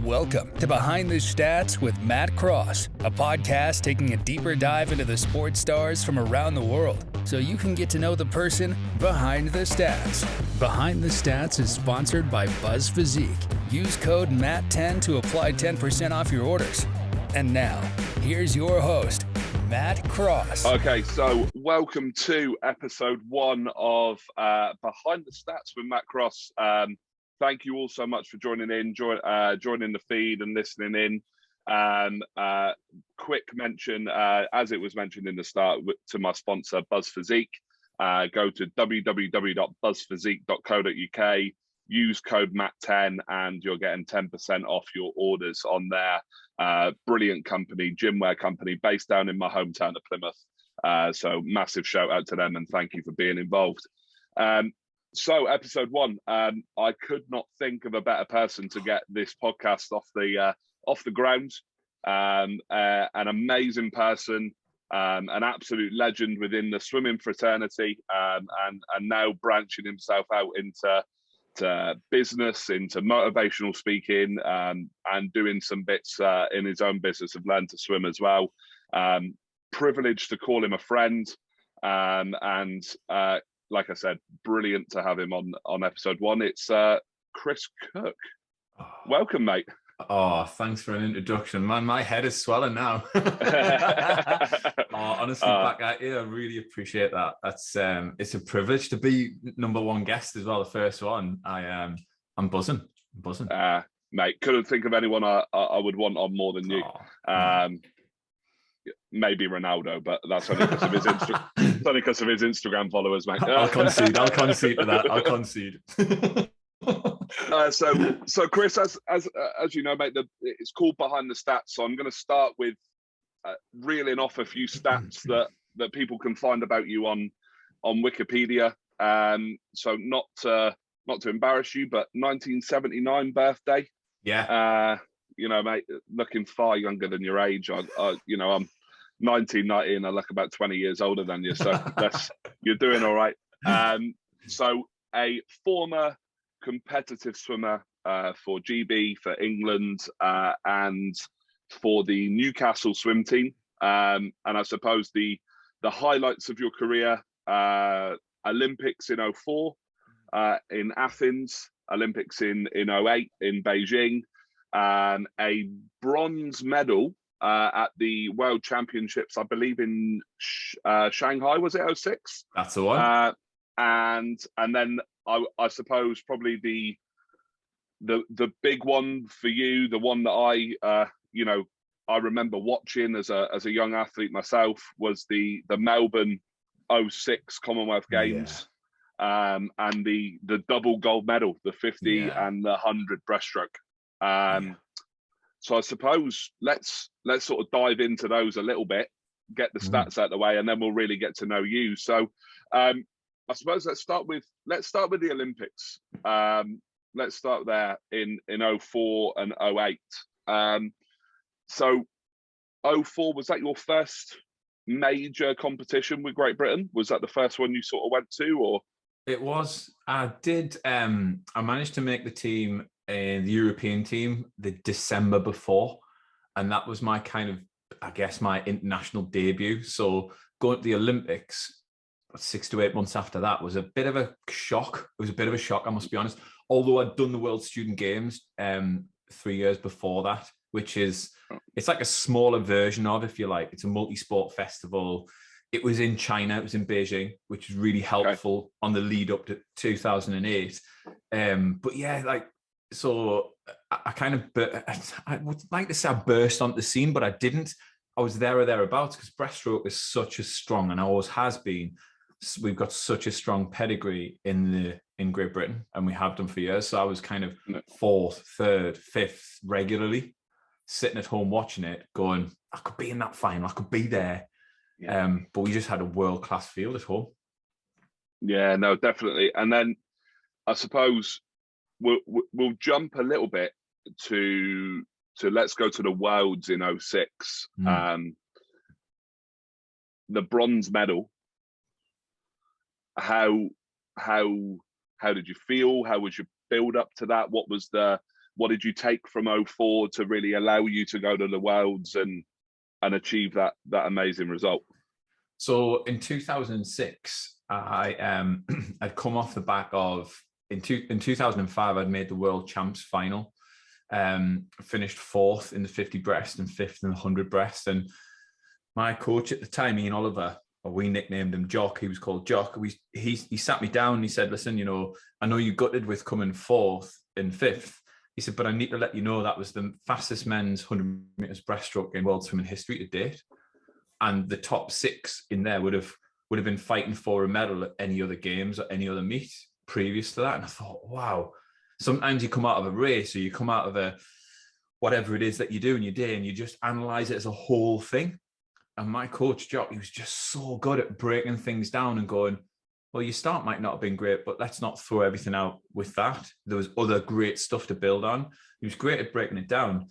Welcome to Behind the Stats with Matt Cross, a podcast taking a deeper dive into the sports stars from around the world so you can get to know the person behind the stats. Behind the Stats is sponsored by Buzz Physique. Use code MATT10 to apply 10% off your orders. And now, here's your host, Matt Cross. Okay, so welcome to episode 1 of Behind the Stats with Matt Cross. Thank you all so much for joining the feed and listening in. Quick mention, as it was mentioned in the start, to my sponsor, Buzz Physique. Go to www.buzzphysique.co.uk, use code MATT10, and you're getting 10% off your orders on there. Brilliant company, gymwear company, based down in my hometown of Plymouth. So massive shout out to them and thank you for being involved. So episode 1, I could not think of a better person to get this podcast off the ground. An amazing person, an absolute legend within the swimming fraternity, and now branching himself out into business, into motivational speaking, and doing some bits in his own business of Learn to Swim as well. Privileged to call him a friend, and like I said, brilliant to have him on episode 1. It's Chris Cook. Welcome, mate. Oh, thanks for an introduction, man. My head is swelling now. Honestly, back at you. I really appreciate that. That's it's a privilege to be number 1 guest as well. The first one. I'm buzzing. Mate, couldn't think of anyone I would want on more than you. Maybe Ronaldo, but that's only because of his Instagram followers, mate. I'll concede to that. I'll concede. So Chris, as you know, mate, it's called Behind the Stats. So I'm going to start with reeling off a few stats that people can find about you on Wikipedia. So not to embarrass you, but 1979 birthday. Yeah. You know, mate, looking far younger than your age. I'm 1990 and I look about 20 years older than you. So you're doing all right. So a former competitive swimmer for GB, for England, and for the Newcastle swim team. And I suppose the highlights of your career, Olympics in 2004 in Athens, Olympics in 2008 in Beijing, a bronze medal at the World Championships, I believe in Shanghai, was it 2006? That's the one. And then I suppose probably the big one for you, the one that I remember watching as a young athlete myself, was the Melbourne 2006 Commonwealth Games. Yeah. And the double gold medal, the 50 and the 100 breaststroke. So I suppose let's sort of dive into those a little bit, get the stats out of the way, and then we'll really get to know you. So I suppose let's start with the Olympics. Let's start there in 2004 and 2008. So 2004, was that your first major competition with Great Britain? Was that the first one you sort of went to, or? It was. I did. I managed to make the team, the European team, the December before, and that was my kind of, I guess, my international debut. So going to the Olympics 6 to 8 months after that was a bit of a shock. It was a bit of a shock, I must be honest. Although I'd done the World Student Games 3 years before that, which is, it's like a smaller version of, if you like. It's a multi-sport festival. It was in China. It was in Beijing, which is really helpful on the lead up to 2008. But yeah, like, so I kind of, I would like to say I burst onto the scene, but I didn't. I was there or thereabouts because breaststroke is such a strong, and always has been. We've got such a strong pedigree in Great Britain, and we have done for years. So I was kind of 4th, 3rd, 5th regularly, sitting at home watching it, going, I could be in that final, I could be there. Yeah. But we just had a world-class field at home. Yeah, no, definitely. And then I suppose we'll jump a little bit to let's go to the Worlds in 2006. The bronze medal. How did you feel? How was your build up to that? What was the what did you take from '04 to really allow you to go to the Worlds and achieve that amazing result? So in 2006, I I'd come off the back of in 2005 I'd made the World Champs final, finished 4th in the 50 breast and 5th in the 100 breast, and my coach at the time, Ian Oliver, or we nicknamed him Jock. He was called Jock. He sat me down and he said, "Listen, I know you gutted with coming 4th and 5th." He said, "But I need to let you know that was the fastest men's 100 meters breaststroke in world swimming history to date, and the top 6 in there would have been fighting for a medal at any other games or any other meet previous to that." And I thought, wow. Sometimes you come out of a race or you come out of whatever it is that you do in your day, and you just analyze it as a whole thing. And my coach, Jock, he was just so good at breaking things down and going, well, your start might not have been great, but let's not throw everything out with that. There was other great stuff to build on. He was great at breaking it down.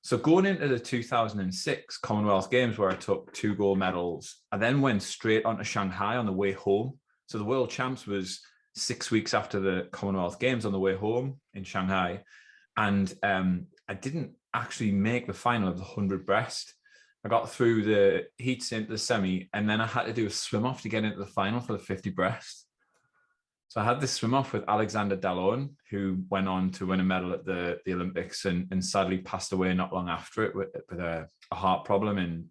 So going into the 2006 Commonwealth Games, where I took 2 gold medals, I then went straight on to Shanghai on the way home. So the World Champs was 6 weeks after the Commonwealth Games on the way home in Shanghai. And I didn't actually make the final of the 100 breast. I got through the heats into the semi, and then I had to do a swim off to get into the final for the 50 breast. So I had this swim off with Alexander Dallon, who went on to win a medal at the Olympics and sadly passed away not long after it with a heart problem in,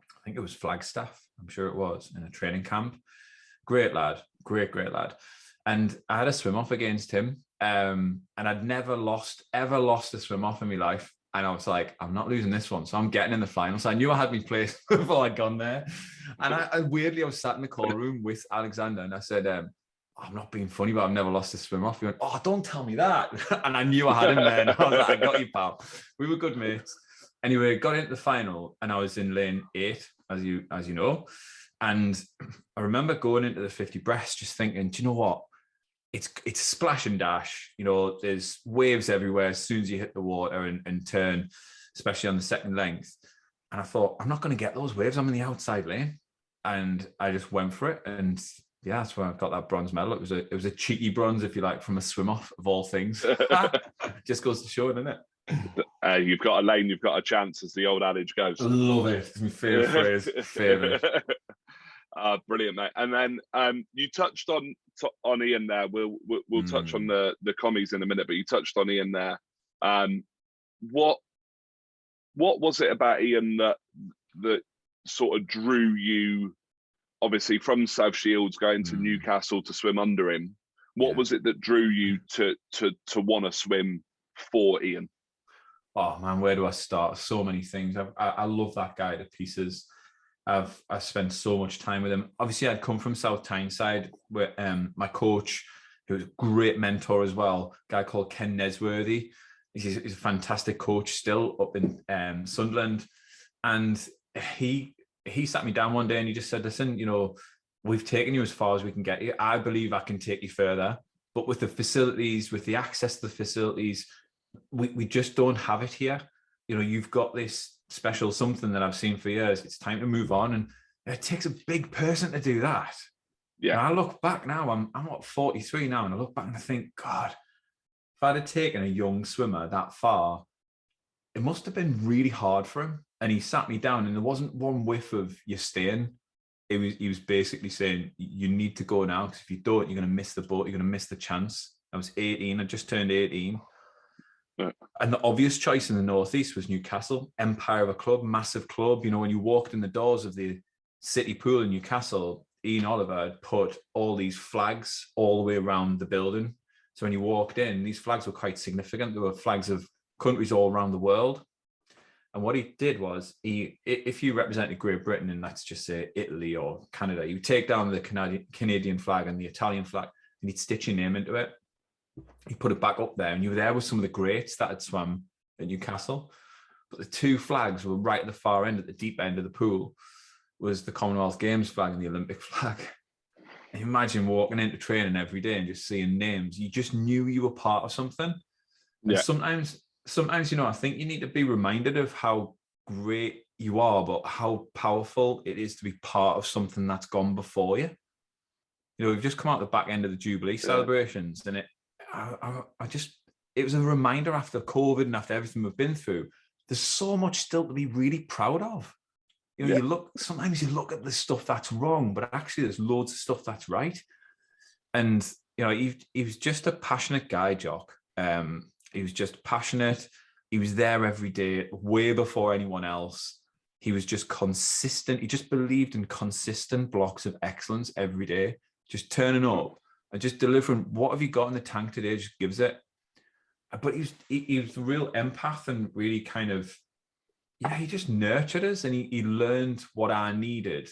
I think it was Flagstaff, I'm sure it was, in a training camp. Great lad, great lad. And I had a swim off against him, and I'd never lost a swim off in my life. And I was like, I'm not losing this one. So I'm getting in the final. So I knew I had my place before I'd gone there. And I weirdly, I was sat in the call room with Alexander, and I said, I'm not being funny, but I've never lost a swim off. He went, oh, don't tell me that. And I knew I had him there. And I was like, I got you, pal. We were good mates. Anyway, got into the final, and I was in lane 8, as you know. And I remember going into the 50 breast, just thinking, do you know what? It's a splash and dash. There's waves everywhere as soon as you hit the water and turn, especially on the second length. And I thought, I'm not going to get those waves. I'm in the outside lane. And I just went for it. And yeah, that's where I got that bronze medal. It was a cheeky bronze, if you like, from a swim off of all things. Just goes to show, doesn't it? You've got a lane, you've got a chance, as the old adage goes. I love it. It's my favorite phrase. Favorite. Brilliant, mate. And then you touched on Ian there. We'll touch on the commies in a minute, but you touched on Ian there. What was it about Ian that sort of drew you, obviously from South Shields going to Newcastle to swim under him? What was it that drew you to want to swim for Ian? Oh man, where do I start? So many things. I love that guy to pieces. I've spent so much time with him. Obviously, I'd come from South Tyneside, where my coach, who was a great mentor as well, a guy called Ken Nesworthy. He's a fantastic coach still up in Sunderland. And he sat me down one day and he just said, listen, we've taken you as far as we can get you. I believe I can take you further. But with the facilities, with the access to the facilities, we just don't have it here. You've got this special something that I've seen for years. It's time to move on. And it takes a big person to do that. Yeah. And I look back now, I'm what, 43 now, and I look back and I think, God, if I'd have taken a young swimmer that far, it must have been really hard for him. And he sat me down, and there wasn't one whiff of you're staying. He was basically saying, you need to go now, because if you don't, you're going to miss the boat, you're going to miss the chance. I was 18, I just turned 18. And the obvious choice in the Northeast was Newcastle, empire of a club, massive club. When you walked in the doors of the city pool in Newcastle, Ian Oliver had put all these flags all the way around the building. So when you walked in, these flags were quite significant. There were flags of countries all around the world. And what he did was, if you represented Great Britain in, let's just say, Italy or Canada, you take down the Canadian flag and the Italian flag, and he'd stitch your name into it. He put it back up there, and you were there with some of the greats that had swum at Newcastle. But the 2 flags were right at the far end, at the deep end of the pool, was the Commonwealth Games flag and the Olympic flag. And imagine walking into training every day and just seeing names. You just knew you were part of something. And sometimes, I think you need to be reminded of how great you are, but how powerful it is to be part of something that's gone before you. We've just come out the back end of the Jubilee celebrations, and I it was a reminder after COVID and after everything we've been through, there's so much still to be really proud of. You know, sometimes you look at the stuff that's wrong, but actually there's loads of stuff that's right. And, you know, he was just a passionate guy, Jock. He was just passionate. He was there every day, way before anyone else. He was just consistent. He just believed in consistent blocks of excellence every day, just turning up and just delivering. What have you got in the tank today? Just gives it. But he was a real empath and really kind of, he just nurtured us, and he learned what I needed.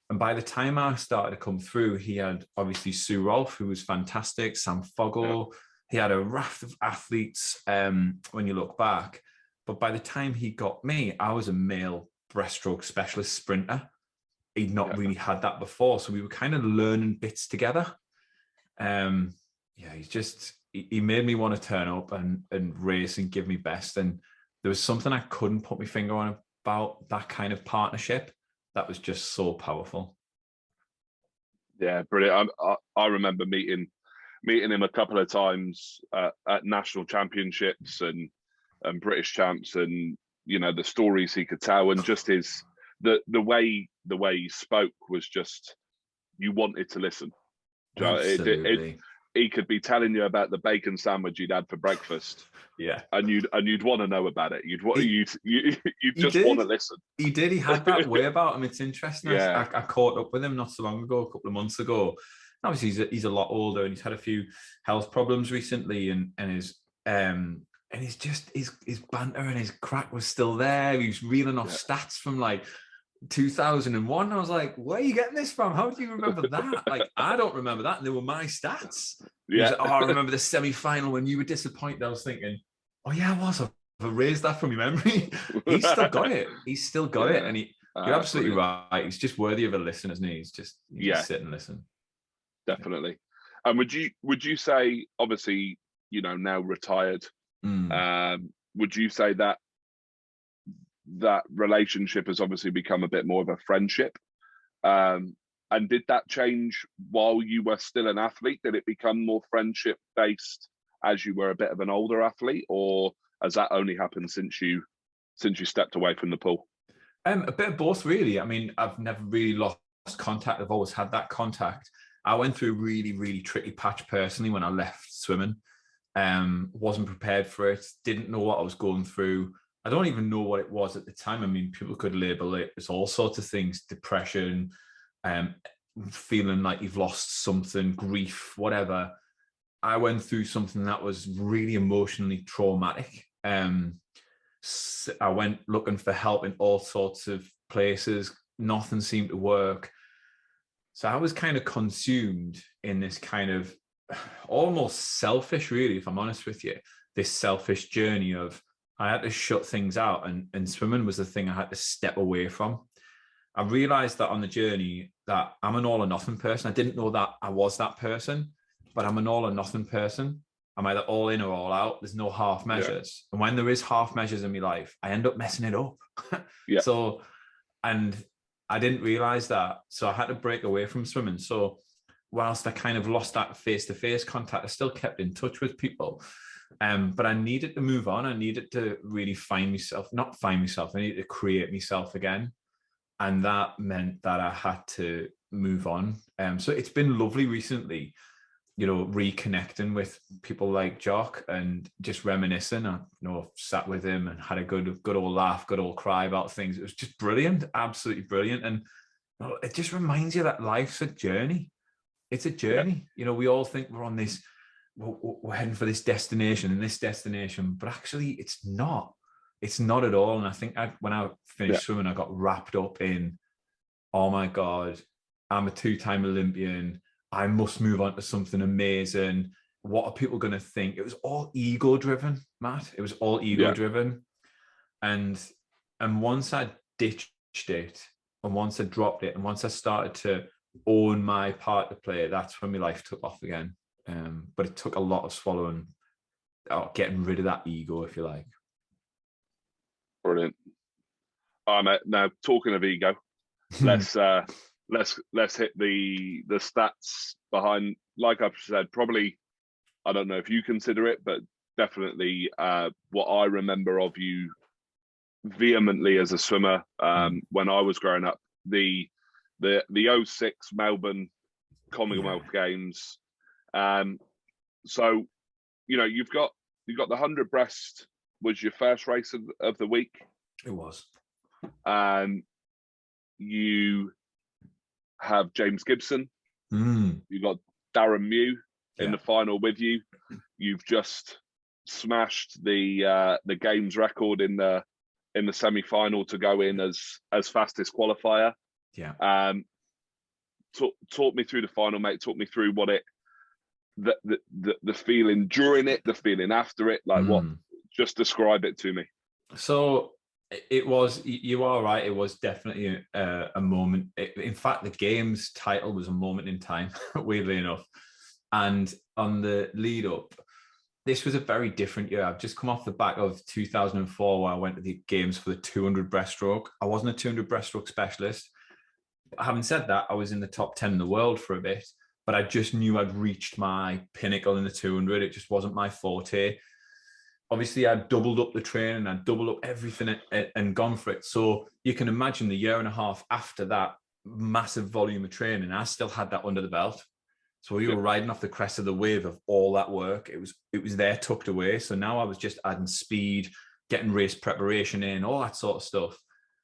And by the time I started to come through, he had obviously Sue Rolfe, who was fantastic, Sam Foggo. He had a raft of athletes when you look back. But by the time he got me, I was a male breaststroke specialist sprinter. He'd not really had that before. So we were kind of learning bits together. He made me want to turn up and race and give me best. And there was something I couldn't put my finger on about that kind of partnership that was just so powerful. Yeah, brilliant. I remember meeting him a couple of times at national championships and British champs, and you know the stories he could tell, and just the way he spoke was just, you wanted to listen. Absolutely. He could be telling you about the bacon sandwich he'd had for breakfast, and you'd want to know about it. You'd just want to listen. He did. He had that way about him. It's interesting. Yeah. I caught up with him not so long ago, a couple of months ago. Obviously, he's a lot older, and he's had a few health problems recently, and his banter and his crack was still there. He was reeling off stats from like 2001. I was like, where are you getting this from? How do you remember that? Like, I don't remember that. And they were my stats. Yeah. Like, I remember the semi-final when you were disappointed. I was thinking, oh yeah, I was. I've erased that from your memory. He's still got it. He's still got it. And you're absolutely right. He's just worthy of a listen, isn't he? He's just sit and listen. Definitely. And would you say, obviously, you know, now retired, would you say that relationship has obviously become a bit more of a friendship? And did that change while you were still an athlete? Did it become more friendship based as you were a bit of an older athlete, or has that only happened since you stepped away from the pool? A bit of both, really. I mean, I've never really lost contact. I've always had that contact. I went through a really, really tricky patch personally when I left swimming. Wasn't prepared for it. Didn't know what I was going through. I don't even know what it was at the time. I mean, people could label it as all sorts of things: depression, feeling like you've lost something, grief, whatever. I went through something that was really emotionally traumatic. I went looking for help in all sorts of places. Nothing seemed to work. So I was kind of consumed in this kind of almost selfish, really, if I'm honest with you, this selfish journey of I had to shut things out, and swimming was the thing I had to step away from. I realized that on the journey that I'm an all or nothing person. I didn't know that I was that person, but I'm an all or nothing person. I'm either all in or all out. There's no half measures. And when there is half measures in my life, I end up messing it up. So, and I didn't realize that. So I had to break away from swimming. So whilst I kind of lost that face-to-face contact, I still kept in touch with people. But I needed to move on. I needed to really not find myself. I needed to create myself again. And that meant that I had to move on. So it's been lovely recently, you know, reconnecting with people like Jock and just reminiscing. I sat with him and had a good old laugh, good old cry about things. It was just brilliant, absolutely brilliant. And it just reminds you that life's a journey. It's a journey. You know, we all think we're on this, we're heading for this destination and this destination, but actually it's not. It's not at all. And I think when I finished swimming, I got wrapped up in, oh my God, I'm a 2-time Olympian. I must move on to something amazing. What are people going to think? It was all ego driven, Matt. It was all ego driven. And once I ditched it, and once I dropped it, and once I started to own my part to play, that's when my life took off again. But it took a lot of swallowing, getting rid of that ego, if you like. Brilliant. Now talking of ego, let's hit the stats behind. Like I've said, probably, I don't know if you consider it, but definitely what I remember of you vehemently as a swimmer when I was growing up. The 06 Melbourne Commonwealth Games. So, you've got the 100 breast was your first race of the week. It was. You have James Gibson. Mm. You've got Darren Mew in the final with you. You've just smashed the games record in the semi-final to go in as fastest qualifier. Yeah. Talk me through the final, mate. Talk me through what the feeling during it, the feeling after it, like what. Just describe it to me. So it was. You are right. It was definitely a moment. In fact, the game's title was A Moment in Time, weirdly enough. And on the lead up, this was a very different year. I've just come off the back of 2004, where I went to the games for the 200 breaststroke. I wasn't a 200 breaststroke specialist. But having said that, I was in the top 10 in the world for a bit, but I just knew I'd reached my pinnacle in the 200. It just wasn't my forte. Obviously, I'd doubled up the training, I'd doubled up everything and gone for it. So you can imagine the year and a half after that massive volume of training, I still had that under the belt. So we were riding off the crest of the wave of all that work. It was there tucked away. So now I was just adding speed, getting race preparation in, all that sort of stuff.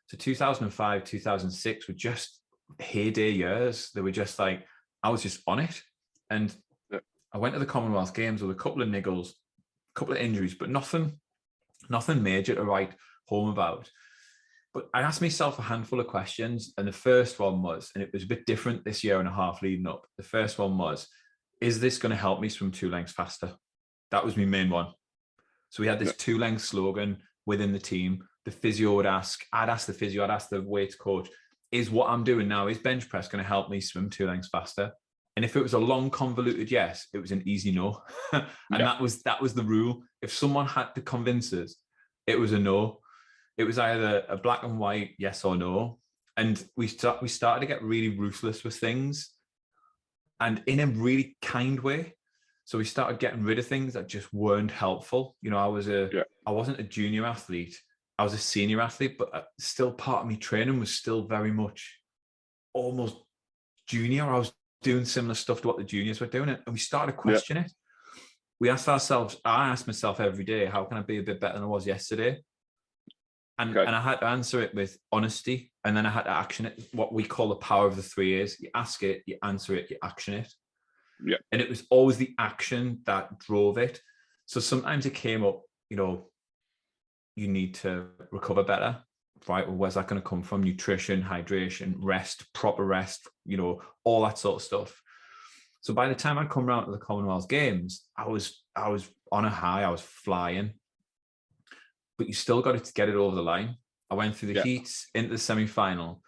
So 2005, 2006 were just heyday years. They were just like, I was just on it. And I went to the Commonwealth Games with a couple of niggles, a couple of injuries, but nothing major to write home about. But I asked myself a handful of questions. And the first one was, and it was a bit different this year and a half leading up. The first one was, is this going to help me swim 2 lengths faster? That was my main one. So we had this 2 length slogan within the team. The physio would ask, I'd ask the physio, I'd ask the weights coach, is what I'm doing now, is bench press going to help me swim 2 lengths faster? And if it was a long, convoluted yes, it was an easy no. And that was the rule. If someone had to convince us, it was a no. It was either a black and white yes or no. And we started to get really ruthless with things, and in a really kind way. So we started getting rid of things that just weren't helpful. I wasn't a junior athlete. I was a senior athlete, but still part of me training was still very much almost junior. I was doing similar stuff to what the juniors were doing, and we started to question it. We asked ourselves, I asked myself every day, how can I be a bit better than I was yesterday? And I had to answer it with honesty, and then I had to action it, what we call the power of the 3 A's. You ask it, you answer it, you action it. Yeah. And it was always the action that drove it. So sometimes it came up, you need to recover better, right? Well, where's that going to come from? Nutrition, hydration, rest, proper rest, all that sort of stuff. So by the time I'd come around to the Commonwealth Games, I was on a high, I was flying, but you still got to get it over the line. I went through the heats into the semi-final,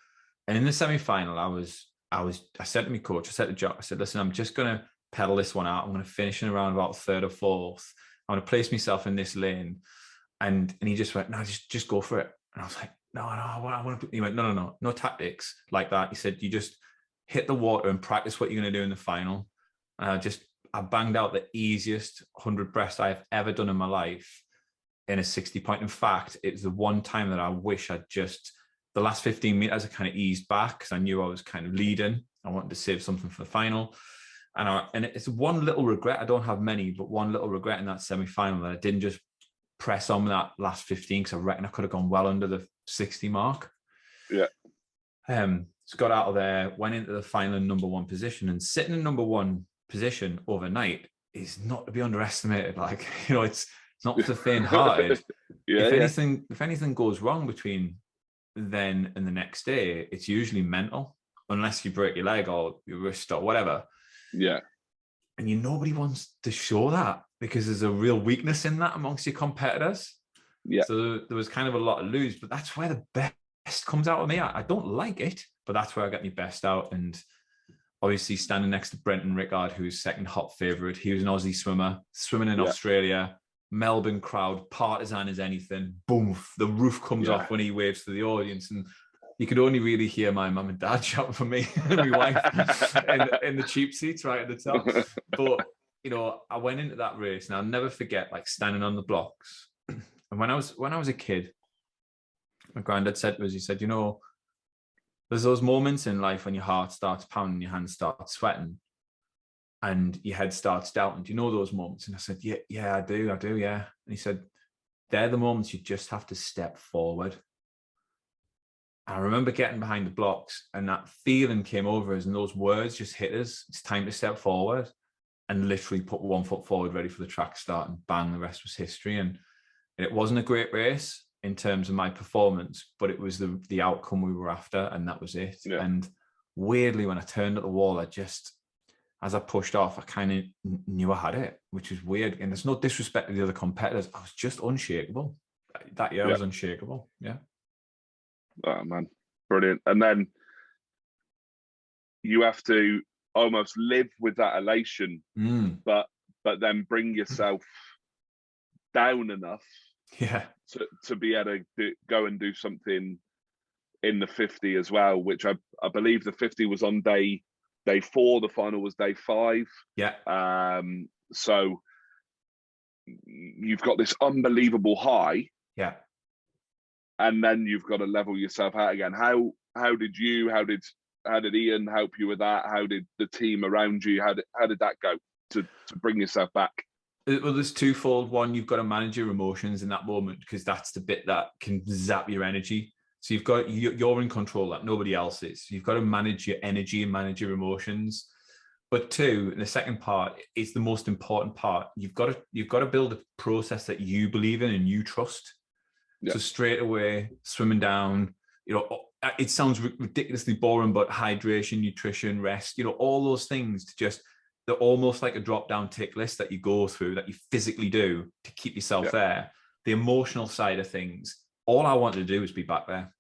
and in the semi-final, I said to my coach, I said to Jock, I said, listen, I'm just going to pedal this one out. I'm going to finish in around about 3rd or 4th. I'm going to place myself in this lane. And he just went, no, just go for it. And I was like, no, I want to. He went, no tactics like that. He said, you just hit the water and practice what you're going to do in the final. And I banged out the easiest 100 breast I've ever done in my life in a 60 point. In fact, it's the one time that I wish the last 15 meters I kind of eased back because I knew I was kind of leading. I wanted to save something for the final. And it's one little regret. I don't have many, but one little regret in that semi-final that I didn't just press on with that last 15, because I reckon I could have gone well under the 60 mark. Yeah. So got out of there, went into the final in number 1 position, and sitting in number 1 position overnight is not to be underestimated. Like, it's not for the faint-hearted. If anything goes wrong between then and the next day, it's usually mental, unless you break your leg or your wrist or whatever. Yeah. And nobody wants to show that, because there's a real weakness in that amongst your competitors. Yeah. So there was kind of a lot to lose, but that's where the best comes out of me. I don't like it, but that's where I got my best out. And obviously standing next to Brenton Rickard, who's second hot favourite. He was an Aussie swimmer, swimming in Australia, Melbourne crowd, partisan as anything. Boom, the roof comes off when he waves to the audience. And you could only really hear my mum and dad shouting for me and my wife in the cheap seats right at the top. But you know, I went into that race, and I'll never forget like standing on the blocks. And when I was a kid, my granddad said to us, he said, you know, there's those moments in life when your heart starts pounding, your hands start sweating, and your head starts doubting. Do you know those moments? And I said, yeah, I do, yeah. And he said, they're the moments you just have to step forward. And I remember getting behind the blocks, and that feeling came over us, and those words just hit us. It's time to step forward, and literally put one foot forward, ready for the track start, and bang, the rest was history. And it wasn't a great race in terms of my performance, but it was the outcome we were after, and that was it. Yeah. And weirdly, when I turned at the wall, as I pushed off, I kind of knew I had it, which was weird. And there's no disrespect to the other competitors. I was just unshakable. That year I was unshakable. Yeah. Oh man, brilliant. And then you have to almost live with that elation, but then bring yourself down enough to be able to go and do something in the 50 as well, which I believe the 50 was on day 4, the final was day 5. So you've got this unbelievable high, and then you've got to level yourself out again. How did Ian help you with that? How did the team around you, how did that go to bring yourself back? Well, there's twofold. One, you've got to manage your emotions in that moment, because that's the bit that can zap your energy. So you're in control, that nobody else is. You've got to manage your energy and manage your emotions. But 2, the second part is the most important part. You've got to build a process that you believe in and you trust. So straight away, swimming down, you know, it sounds ridiculously boring, but hydration, nutrition, rest, you know, all those things they're almost like a drop-down tick list that you go through, that you physically do to keep yourself there. The emotional side of things, all I wanted to do was be back there.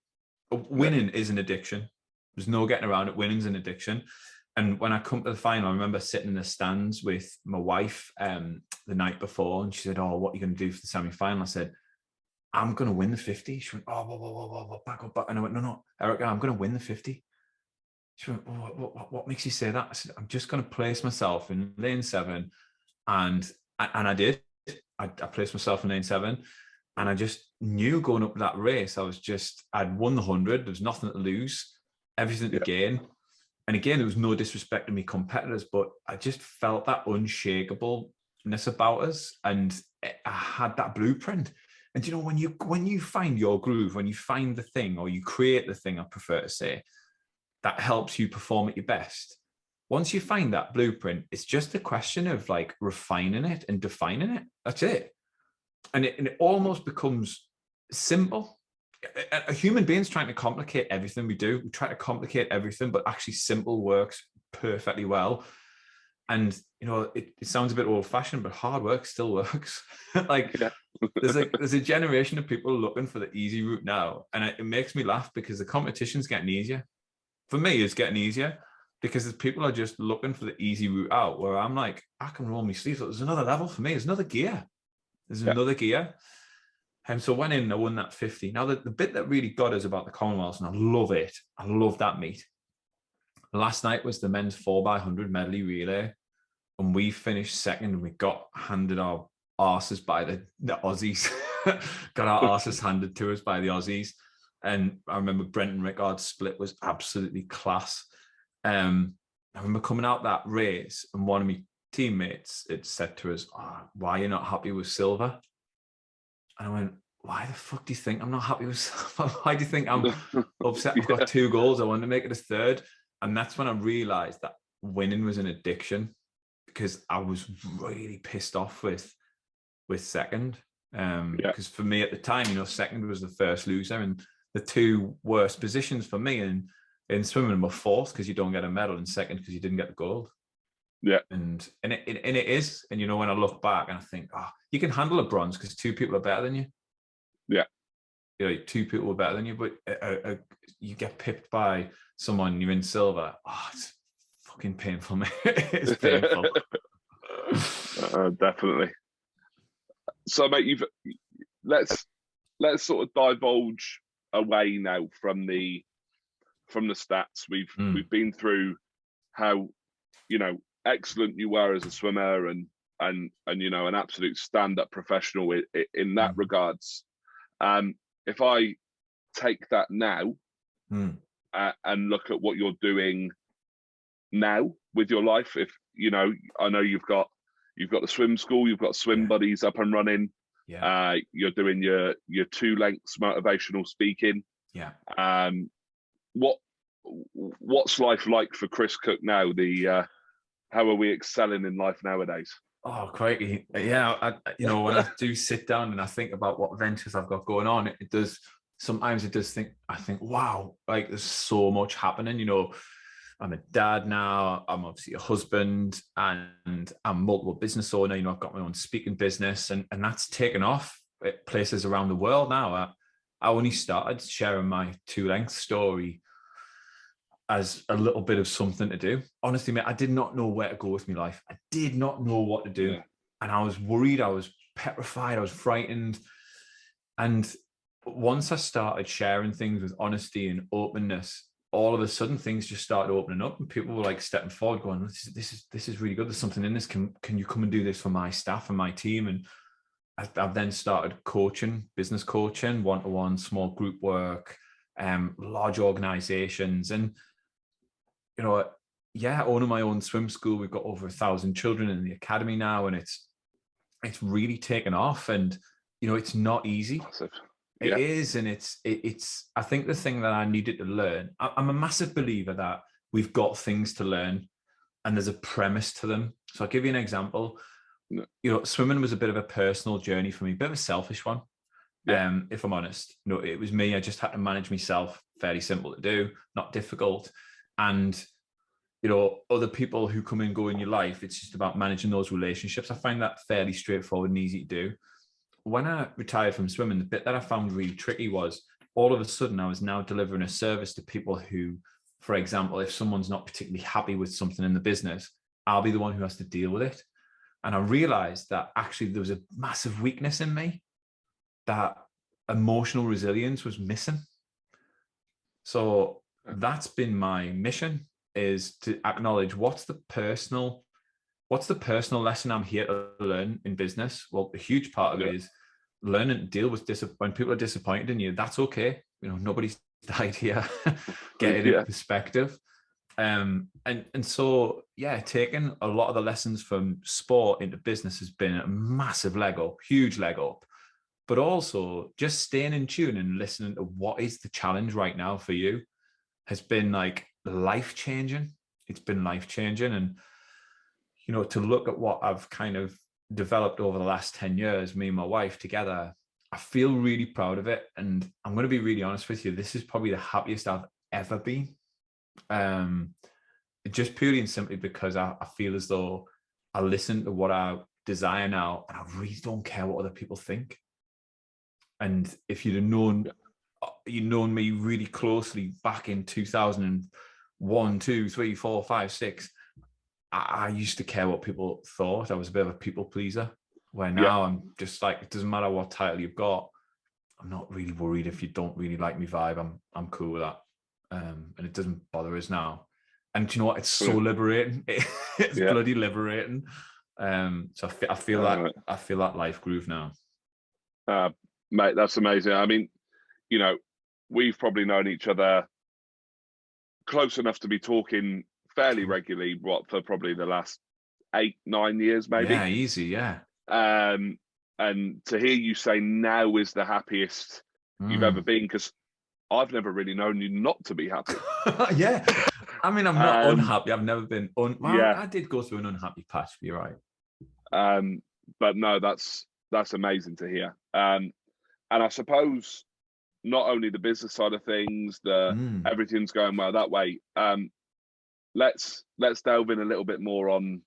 Winning is an addiction. There's no getting around it. Winning's an addiction. And when I come to the final, I remember sitting in the stands with my wife the night before, and she said, "Oh, what are you going to do for the semi-final?" I said, "I'm going to win the 50. She went, "Oh, whoa, back up. And I went, "No, Erica, I'm going to win the 50. She went, "Oh, what makes you say that?" I said, "I'm just going to place myself in lane 7. And I did. I placed myself in lane 7. And I just knew going up that race, I'd won the 100. There was nothing to lose, everything to gain. And again, there was no disrespect to me competitors, but I just felt that unshakableness about us. And I had that blueprint. And you know, when you find your groove, when you find the thing, or you create the thing, I prefer to say, that helps you perform at your best. Once you find that blueprint, it's just a question of like refining it and defining it. That's it. And it almost becomes simple. A human being's trying to complicate everything we do. We try to complicate everything, but actually simple works perfectly well. And, you know, it sounds a bit old fashioned, but hard work still works. There's a generation of people looking for the easy route now. And it makes me laugh, because the competition's getting easier. For me, it's getting easier, because people are just looking for the easy route out, where I'm like, I can roll my sleeves up. There's another level for me. There's another gear. Another gear. And so went in and I won that 50. Now, the bit that really got us about the Commonwealths, and I love it, I love that meet. Last night was the men's 4x100 medley relay, and we finished second, and we got handed our arses by the Aussies. Got our arses handed to us by the Aussies. And I remember Brenton Rickard's split was absolutely class. I remember coming out that race, and one of my teammates had said to us, "Why are you not happy with silver?" And I went, "Why the fuck do you think I'm not happy with silver? Why do you think I'm upset? I've got 2 goals. I wanted to make it a 3rd." And that's when I realized that winning was an addiction, because I was really pissed off with second. Because for me at the time, you know, second was the first loser, and the 2 worst positions for me in swimming were 4th because you don't get a medal, and 2nd because you didn't get the gold. And it is. And you know, when I look back and I think, you can handle a bronze because 2 people are better than you. You know, 2 people are better than you, but you get pipped by someone, you're in silver. It's fucking painful, man. It's painful. Definitely. So, mate, let's sort of divulge away now from the stats. We've been through how, you know, excellent you were as a swimmer, and you know, an absolute stand-up professional in that regards. If I take that now and look at what you're doing now with your life, if you know, I know you've got the swim school, you've got swim buddies up and running. You're doing your 2 lengths motivational speaking. What's life like for Chris Cook now? How are we excelling in life nowadays? Oh, crikey. Yeah. You know, when I do sit down and I think about what ventures I've got going on, I think, wow, like there's so much happening. You know, I'm a dad now, I'm obviously a husband, and I'm multiple business owner. You know, I've got my own speaking business, and that's taken off at places around the world now. I only started sharing my 2 length story as a little bit of something to do. Honestly, mate, I did not know where to go with my life. I did not know what to do. And I was worried, I was petrified, I was frightened. And once I started sharing things with honesty and openness, all of a sudden things just started opening up, and people were like stepping forward going, this is really good. There's something in this. Can you come and do this for my staff and my team? And I've then started coaching, business coaching, one-to-one, small group work, large organizations. And, you know, owning my own swim school, we've got over 1,000 children in the academy now, and it's really taken off. And, you know, it's not easy. Massive. It is, and it's. I think the thing that I needed to learn. I'm a massive believer that we've got things to learn, and there's a premise to them. So I'll give you an example. You know, swimming was a bit of a personal journey for me, a bit of a selfish one. If I'm honest, you know, it was me. I just had to manage myself. Fairly simple to do, not difficult. And you know, other people who come and go in your life, it's just about managing those relationships. I find that fairly straightforward and easy to do. When I retired from swimming, the bit that I found really tricky was all of a sudden I was now delivering a service to people who, for example, if someone's not particularly happy with something in the business, I'll be the one who has to deal with it. And I realized that actually there was a massive weakness in me, that emotional resilience was missing. So that's been my mission, is to acknowledge what's the personal lesson I'm here to learn in business. Well, a huge part of it is learning to deal with when people are disappointed in you. That's okay. You know, nobody's died here. Get it in perspective. And so, taking a lot of the lessons from sport into business has been a massive leg up, huge leg up. But also just staying in tune and listening to what is the challenge right now for you has been like life-changing. It's been life-changing. And, you know, to look at what I've kind of developed over the last 10 years, me and my wife together, I feel really proud of it. And I'm going to be really honest with you, this is probably the happiest I've ever been. Just purely and simply because I feel as though I listen to what I desire now, and I really don't care what other people think. And if you'd have known me really closely back in 2001, 2, 3, 4, 5, 6, I used to care what people thought. I was a bit of a people pleaser, where now I'm just like, it doesn't matter what title you've got. I'm not really worried if you don't really like me vibe. I'm cool with that. And it doesn't bother us now. And do you know what? It's so liberating. It's bloody liberating. So I feel that life groove now. Mate, that's amazing. I mean, you know, we've probably known each other close enough to be talking fairly regularly, for probably the last 8-9 years, maybe. Yeah, easy, yeah. And to hear you say now is the happiest you've ever been, because I've never really known you not to be happy. Yeah. I mean, I'm not unhappy. I've never been I did go through an unhappy patch, you're right. But no, that's amazing to hear. And I suppose not only the business side of things, everything's going well that way. Let's delve in a little bit more on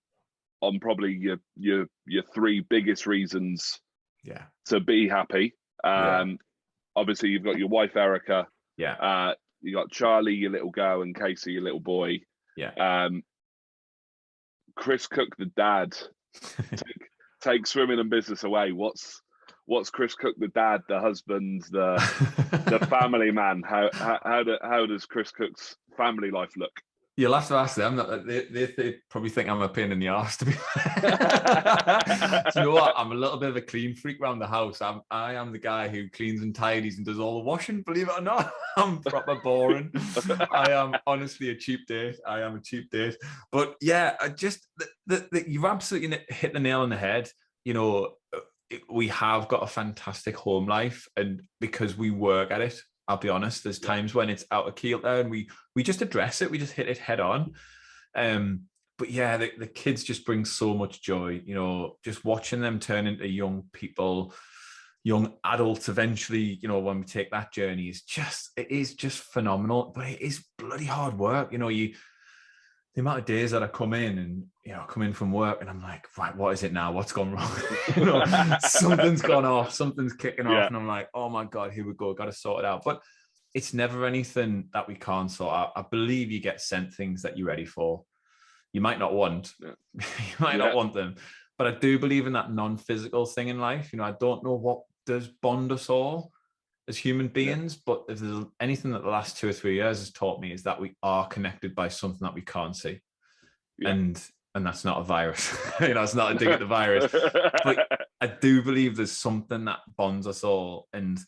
probably your 3 biggest reasons to be happy. Obviously you've got your wife Erica, you got Charlie, your little girl, and Casey, your little boy. Chris Cook, the dad. take swimming and business away. What's Chris Cook, the dad, the husband, the family man? How does Chris Cook's family life look? You'll have to ask them. They probably think I'm a pain in the arse, to be Do you know what? I'm a little bit of a clean freak around the house. I am the guy who cleans and tidies and does all the washing, believe it or not. I'm proper boring. I am honestly a cheap date. I am a cheap date. But yeah, I just you've absolutely hit the nail on the head. You know, we have got a fantastic home life, and because we work at it, I'll be honest, there's times when it's out of kilter and we just address it. We just hit it head on. But yeah, the kids just bring so much joy, you know, just watching them turn into young people, young adults eventually, you know, when we take that journey it is just phenomenal, but it is bloody hard work. You know, the amount of days that I come in and, you know, come in from work and I'm like, right, what is it now? What's gone wrong? You know, something's gone off, something's kicking off. And I'm like, oh my God, here we go. Got to sort it out. But it's never anything that we can't sort out. I believe you get sent things that you're ready for. You might not want, you might not want them, but I do believe in that non-physical thing in life. You know, I don't know what does bond us all as human beings, but if there's anything that the last 2 or 3 years has taught me is that we are connected by something that we can't see. And that's not a virus. You know, it's not a dig at the virus. But I do believe there's something that bonds us all. And,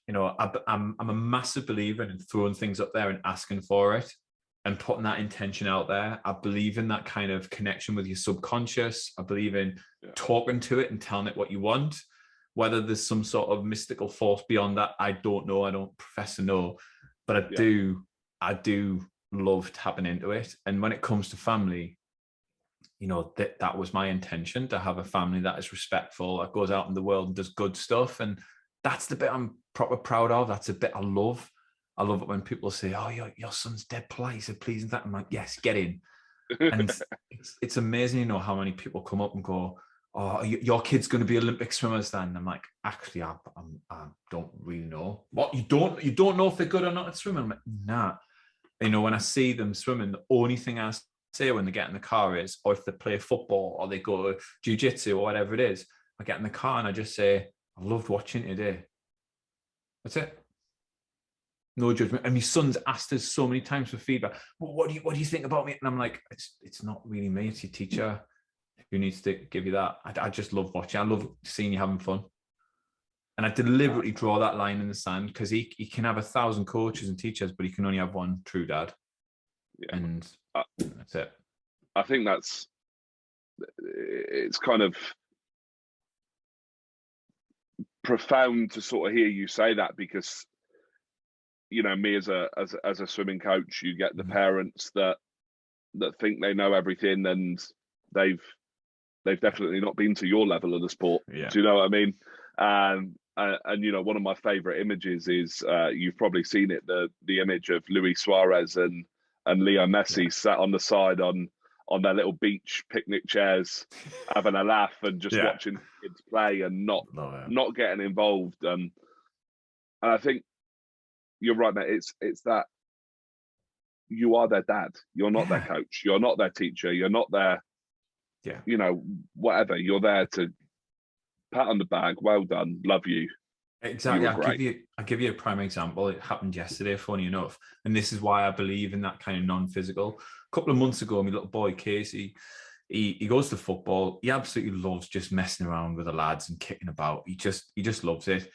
you know, I'm a massive believer in throwing things up there and asking for it and putting that intention out there. I believe in that kind of connection with your subconscious. I believe in talking to it and telling it what you want. Whether there's some sort of mystical force beyond that, I don't know. I don't profess to know, but I do love tapping into it. And when it comes to family, you know, that was my intention, to have a family that is respectful, that goes out in the world and does good stuff. And that's the bit I'm proper proud of. That's a bit I love. I love it when people say, oh, your son's dead polite, so please. I'm like, yes, get in. And it's amazing, you know, how many people come up and go, oh, your kid's going to be Olympic swimmers then? And I'm like, actually, I don't really know. What, you don't know if they're good or not at swimming? I'm like, nah. You know, when I see them swimming, the only thing I say when they get in the car is, or if they play football or they go to jiu-jitsu or whatever it is, I get in the car and I just say, I loved watching today. That's it. No judgment. And my son's asked us so many times for feedback. Well, what do you think about me? And I'm like, it's not really me. It's your teacher who needs to give you that. I just love watching. I love seeing you having fun. And I deliberately draw that line in the sand because he can have 1,000 coaches and teachers, but he can only have one true dad. Yeah. And that's it. I think it's kind of profound to sort of hear you say that, because, you know, me as a swimming coach, you get the parents that think they know everything, and they've definitely not been to your level of the sport. Yeah. Do you know what I mean? And you know, one of my favorite images is you've probably seen it, the image of Luis Suarez and Leo Messi sat on the side on their little beach picnic chairs, having a laugh and just watching kids play and not getting involved. And I think you're right, mate. It's that you are their dad. You're not their coach. You're not their teacher. You're not their, you know, whatever. You're there to pat on the back. Well done. Love you. Exactly. I'll give you a prime example. It happened yesterday, funny enough. And this is why I believe in that kind of non-physical. A couple of months ago, my little boy, Casey, he goes to football. He absolutely loves just messing around with the lads and kicking about. He just loves it.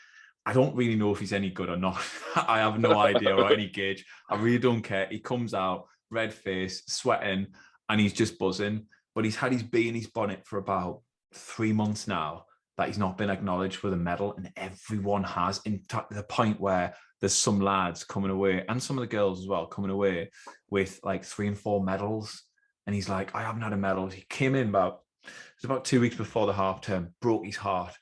I don't really know if he's any good or not. I have no idea or any gauge. I really don't care. He comes out, red face, sweating, and he's just buzzing. But he's had his bee in his bonnet for about 3 months now, that he's not been acknowledged with a medal, and everyone has, in the point where there's some lads coming away, and some of the girls as well, coming away with like 3 and 4 medals. And he's like, I haven't had a medal. He came in about 2 weeks before the half term, broke his heart.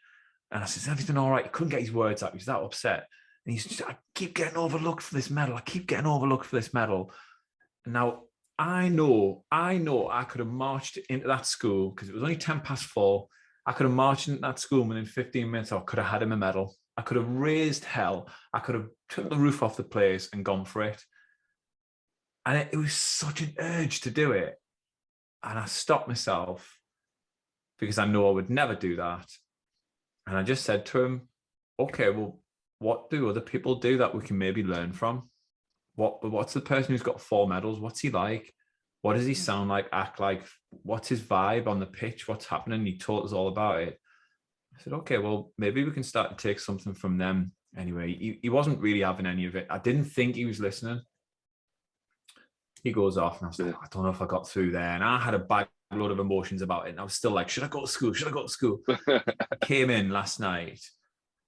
And I said, is everything all right? He couldn't get his words out. He was that upset. And he's just, I keep getting overlooked for this medal. I keep getting overlooked for this medal. And now I know I could have marched into that school, because it was only 4:10. I could have marched into that school within 15 minutes. I could have had him a medal. I could have raised hell. I could have took the roof off the place and gone for it. And it was such an urge to do it. And I stopped myself, because I know I would never do that. And I just said to him, okay, well, what do other people do that we can maybe learn from? what's the person who's got 4 medals? What's he like? What does he sound like, act like? What's his vibe on the pitch? What's happening? He taught us all about it. I said, okay, well, maybe we can start to take something from them. Anyway, he wasn't really having any of it. I didn't think he was listening. He goes off, and I was like, I don't know if I got through there. And I had a bad load of emotions about it. And I was still like, should I go to school? Should I go to school? I came in last night.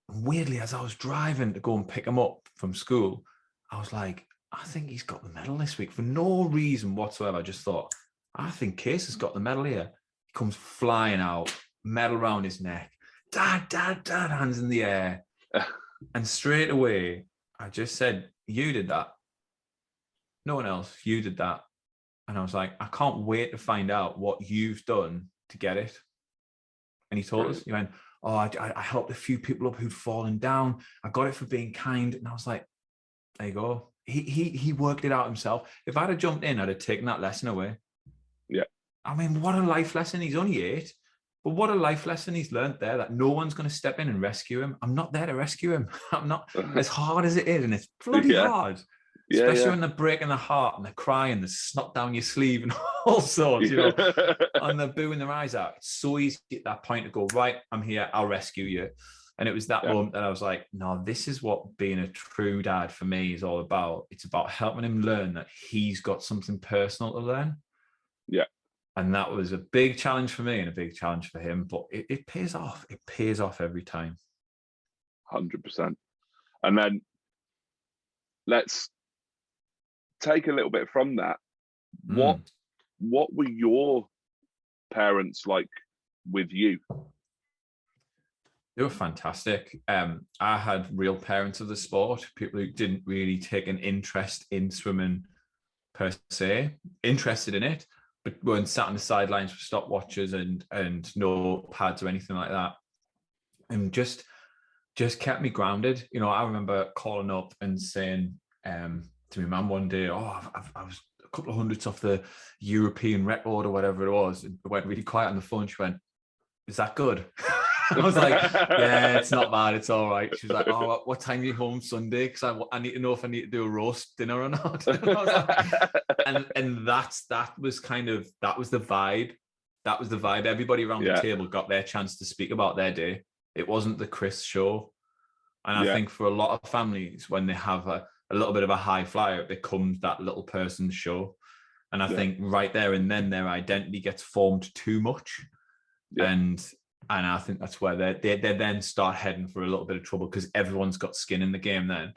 And weirdly, as I was driving to go and pick him up from school, I was like, I think he's got the medal this week for no reason whatsoever. I just thought, I think Case has got the medal here. He comes flying out, medal around his neck. Dad, hands in the air. And straight away, I just said, you did that. No one else, you did that. And I was like, I can't wait to find out what you've done to get it. And he told us, he went, oh, I helped a few people up who'd fallen down. I got it for being kind. And I was like, there you go. He worked it out himself. If I'd have jumped in, I'd have taken that lesson away. Yeah. I mean, what a life lesson. He's only 8. But what a life lesson he's learned there, that no one's going to step in and rescue him. I'm not there to rescue him. I'm not, as hard as it is, and it's bloody hard. Especially when they're breaking their heart and they're crying, there's snot down your sleeve and all sorts, you know, and they're booing their eyes out. It's so easy at that point to go, right, I'm here, I'll rescue you. And it was that moment that I was like, no, this is what being a true dad for me is all about. It's about helping him learn that he's got something personal to learn. Yeah. And that was a big challenge for me and a big challenge for him, but it pays off. It pays off every time. 100%. And then let's take a little bit from that. What were your parents like with you? They were fantastic. I had real parents of the sport, people who didn't really take an interest in swimming per se, interested in it, but weren't sat on the sidelines with stopwatches and no pads or anything like that. And just kept me grounded. You know, I remember calling up and saying to my mum one day, I was a couple of hundredths off the European record or whatever it was. It went really quiet on the phone. She went, is that good? I was like, yeah, it's not bad. It's all right. She was like, oh, what time are you home Sunday? Because I need to know if I need to do a roast dinner or not. And that was the vibe. That was the vibe. Everybody around the table got their chance to speak about their day. It wasn't the Chris show. And I think for a lot of families, when they have a little bit of a high flyer, it becomes that little person's show. And I think right there and then their identity gets formed too much. Yeah. And I think that's where they then start heading for a little bit of trouble, because everyone's got skin in the game then.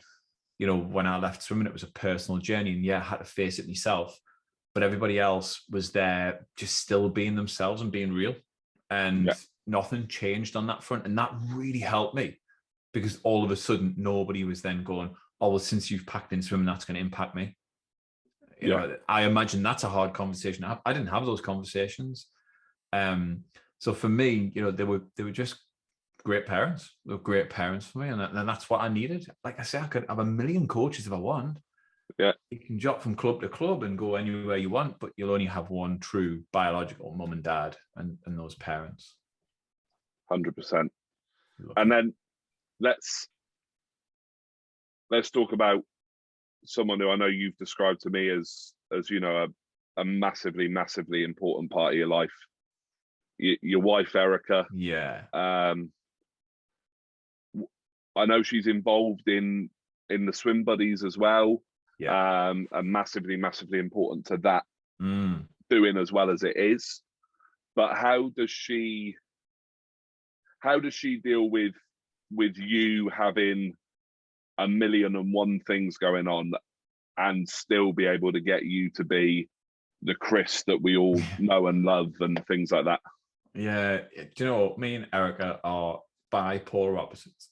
You know, when I left swimming, it was a personal journey, and I had to face it myself. But everybody else was there just still being themselves and being real. And nothing changed on that front. And that really helped me, because all of a sudden, nobody was then going, oh, well, since you've packed in swimming, that's going to impact me. You know, I imagine that's a hard conversation. I didn't have those conversations. So for me, you know, they were just great parents. They were great parents for me, and that's what I needed. Like I say, I could have a million coaches if I want. Yeah, you can jump from club to club and go anywhere you want, but you'll only have one true biological mum and dad, and those parents. 100%. And then let's talk about someone who I know you've described to me as you know, a massively, massively important part of your life. Your wife, Erica. Yeah. I know she's involved in the swim buddies as well. Yeah. And massively, massively important to that doing as well as it is. But how does she deal with you having 1,000,001 things going on and still be able to get you to be the Chris that we all know and love and things like that? Yeah, do you know, me and Erica are bipolar opposites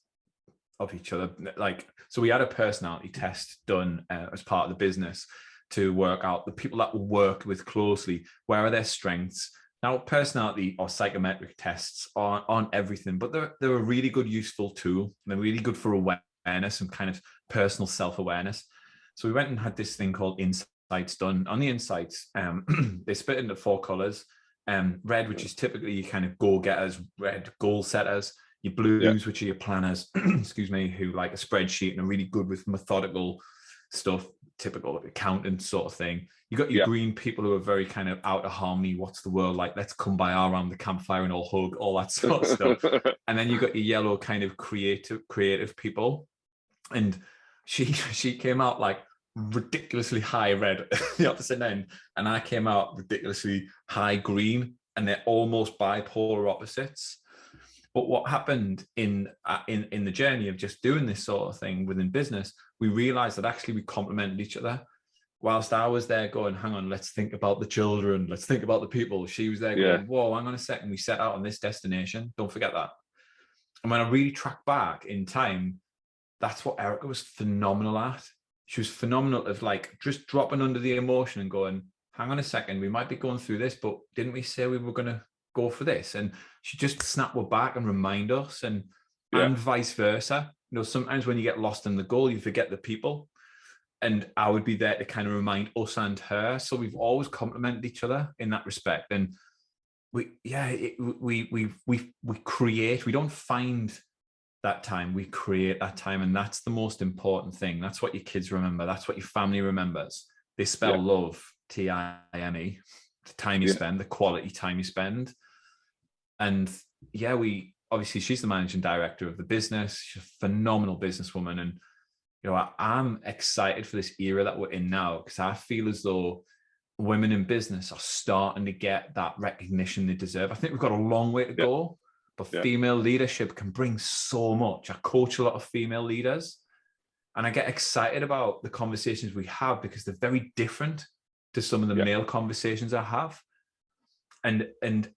of each other. Like, so we had a personality test done as part of the business to work out the people that we worked with closely, where are their strengths. Now, personality or psychometric tests aren't everything, but they're a really good, useful tool. They're really good for awareness and kind of personal self-awareness. So we went and had this thing called insights done. On the insights, they split into 4 colors. Red, which is typically your kind of go-getters, red goal setters. Your blues, which are your planners, excuse me, who like a spreadsheet and are really good with methodical stuff, typical accountant sort of thing. You got your Yeah. green people who are very kind of out of harmony. What's the world like? Let's come by around the campfire and all hug, all that sort of stuff. And then you got your yellow kind of creative people. And she came out like ridiculously high red at the opposite end, and I came out ridiculously high green, and they're almost bipolar opposites. But what happened in the journey of just doing this sort of thing within business, we realized that actually we complemented each other. Whilst I was there going, hang on, let's think about the children, let's think about the people, she was there going, whoa, hang on a second, we set out on this destination, don't forget that. And when I really track back in time, that's what Erica was phenomenal at. She was phenomenal at like just dropping under the emotion and going, hang on a second, we might be going through this, but didn't we say we were going to go for this? And she just snap her back and remind us, and vice versa. You know, sometimes when you get lost in the goal, you forget the people. And I would be there to kind of remind us and her. So we've always complemented each other in that respect. And we create, we don't find that time, we create that time. And that's the most important thing. That's what your kids remember. That's what your family remembers. They spell love, Time, the time you spend, the quality time you spend. And we obviously, she's the managing director of the business. She's a phenomenal businesswoman. And, you know, I'm excited for this era that we're in now, because I feel as though women in business are starting to get that recognition they deserve. I think we've got a long way to go, but female leadership can bring so much. I coach a lot of female leaders, and I get excited about the conversations we have because they're very different to some of the male conversations I have. And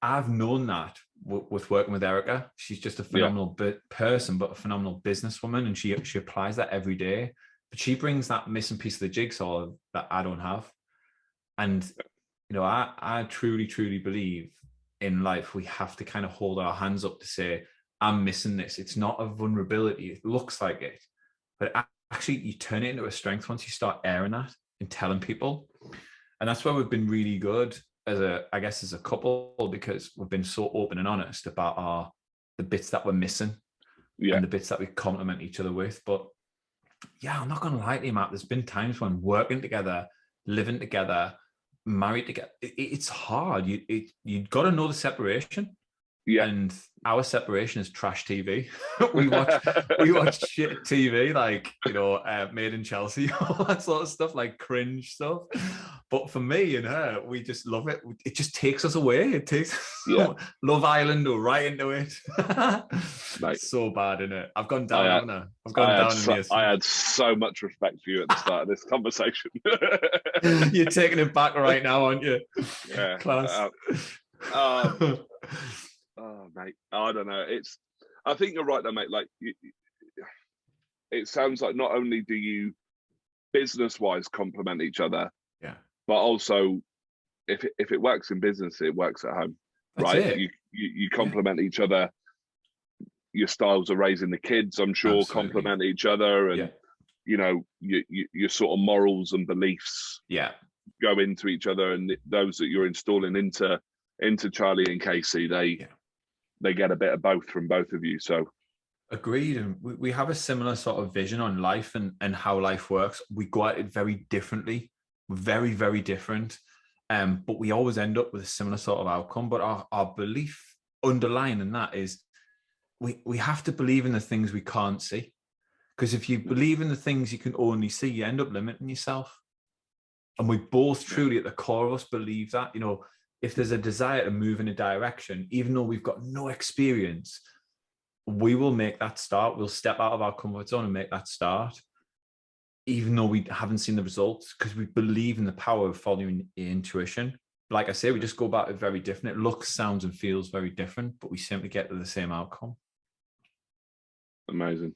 I've known that with working with Erica. She's just a phenomenal person, but a phenomenal businesswoman, and she applies that every day. But she brings that missing piece of the jigsaw that I don't have. And you know, I truly, truly believe in life we have to kind of hold our hands up to say, I'm missing this. It's not a vulnerability. It looks like it, but actually you turn it into a strength once you start airing that and telling people. And that's where we've been really good as a couple, because we've been so open and honest about the bits that we're missing and the bits that we complement each other with. But I'm not going to lie to you, Matt, there's been times when working together, living together, married together, it's hard. You got to know the separation. And our separation is trash TV. we watch shit TV, like, you know, Made in Chelsea, all that sort of stuff, like cringe stuff. But for me and her, we just love it. It just takes us away. It takes Love Island or right into it. So bad, isn't it? I've gone down, haven't I? I've gone down in this. I had so much respect for you at the start of this conversation. You're taking it back right now, aren't you? Yeah. Class. Oh, mate, I don't know. I think you're right though, mate. Like, it sounds like not only do you business-wise complement each other, but also if it works in business, it works at home, right? You complement each other. Your styles of raising the kids, I'm sure, complement each other, and you know, your sort of morals and beliefs go into each other, and those that you're installing into Charlie and Casey, they get a bit of both from both of you. So agreed. And we have a similar sort of vision on life and how life works. We go at it very differently, very, very different. But we always end up with a similar sort of outcome. But our belief underlying in that is we have to believe in the things we can't see. Because if you believe in the things you can only see, you end up limiting yourself. And we both truly at the core of us believe that, you know, if there's a desire to move in a direction, even though we've got no experience, we will make that start. We'll step out of our comfort zone and make that start, even though we haven't seen the results, because we believe in the power of following intuition. Like I say, we just go about it very different. It looks, sounds, and feels very different, but we simply get to the same outcome. Amazing.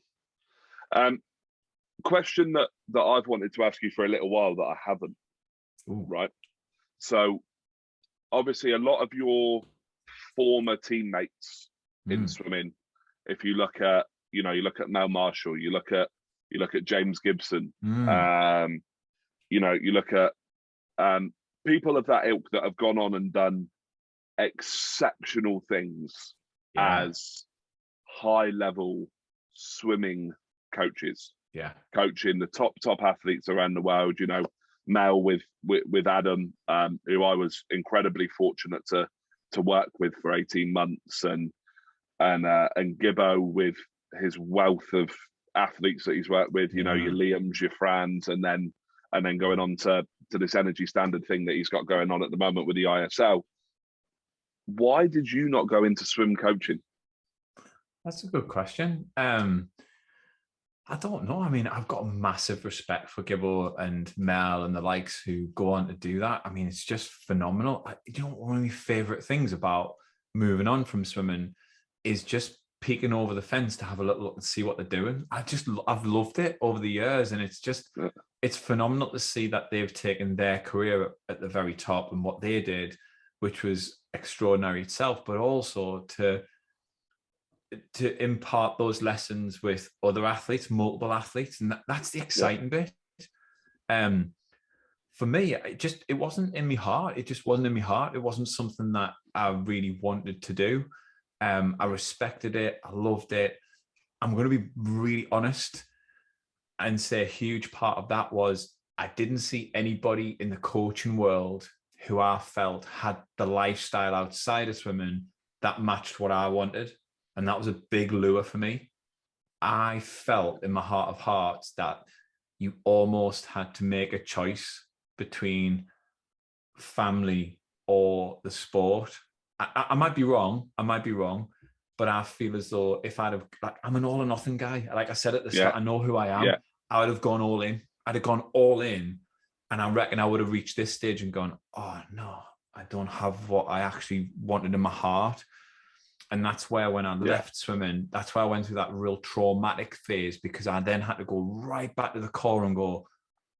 Question that I've wanted to ask you for a little while that I haven't. Ooh. Right. So obviously a lot of your former teammates in swimming, if you look at Mel Marshall, you look at James Gibson, you look at people of that ilk that have gone on and done exceptional things as high level swimming coaches. coaching the top athletes around the world. You know, Mel with Adam, who I was incredibly fortunate to work with for 18 months, and Gibbo with his wealth of athletes that he's worked with. You know, your Liams, your Frans, and then going on to this energy standard thing that he's got going on at the moment with the ISL. Why did you not go into swim coaching? That's a good question. I don't know. I mean, I've got a massive respect for Gibbo and Mel and the likes who go on to do that. I mean, it's just phenomenal. You know, one of my favorite things about moving on from swimming is just peeking over the fence to have a little look and see what they're doing. I've loved it over the years, and it's phenomenal to see that they've taken their career at the very top and what they did, which was extraordinary itself, but also to impart those lessons with other athletes, multiple athletes, and that's the exciting bit. For me, it wasn't in my heart. It just wasn't in my heart. It wasn't something that I really wanted to do. I respected it. I loved it. I'm going to be really honest and say a huge part of that was I didn't see anybody in the coaching world who I felt had the lifestyle outside of swimming that matched what I wanted. And that was a big lure for me. I felt in my heart of hearts that you almost had to make a choice between family or the sport. I might be wrong. But I feel as though if I'd have, I'm an all or nothing guy. Like I said at the start, I know who I am. Yeah. I would have gone all in. I'd have gone all in. And I reckon I would have reached this stage and gone, oh no, I don't have what I actually wanted in my heart. And that's where when I left swimming, that's why I went through that real traumatic phase, because I then had to go right back to the core and go,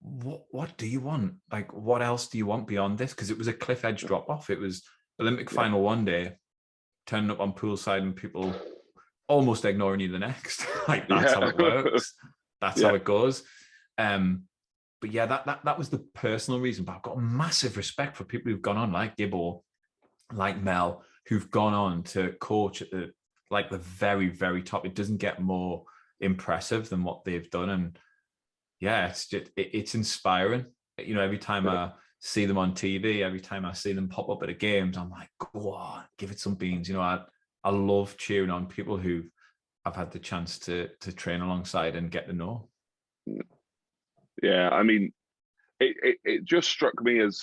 what do you want? Like, what else do you want beyond this? Because it was a cliff edge drop off. It was Olympic final one day, turning up on poolside and people almost ignoring you the next. Like, that's how it works. That's how it goes. But yeah, that was the personal reason. But I've got a massive respect for people who've gone on, like Gibbo, like Mel, who've gone on to coach at the very, very top. It doesn't get more impressive than what they've done. And yeah, it's inspiring. You know, every time I see them on TV, every time I see them pop up at the games, I'm like, go on, give it some beans. You know, I love cheering on people who I've had the chance to train alongside and get to know. Yeah, I mean, it just struck me as,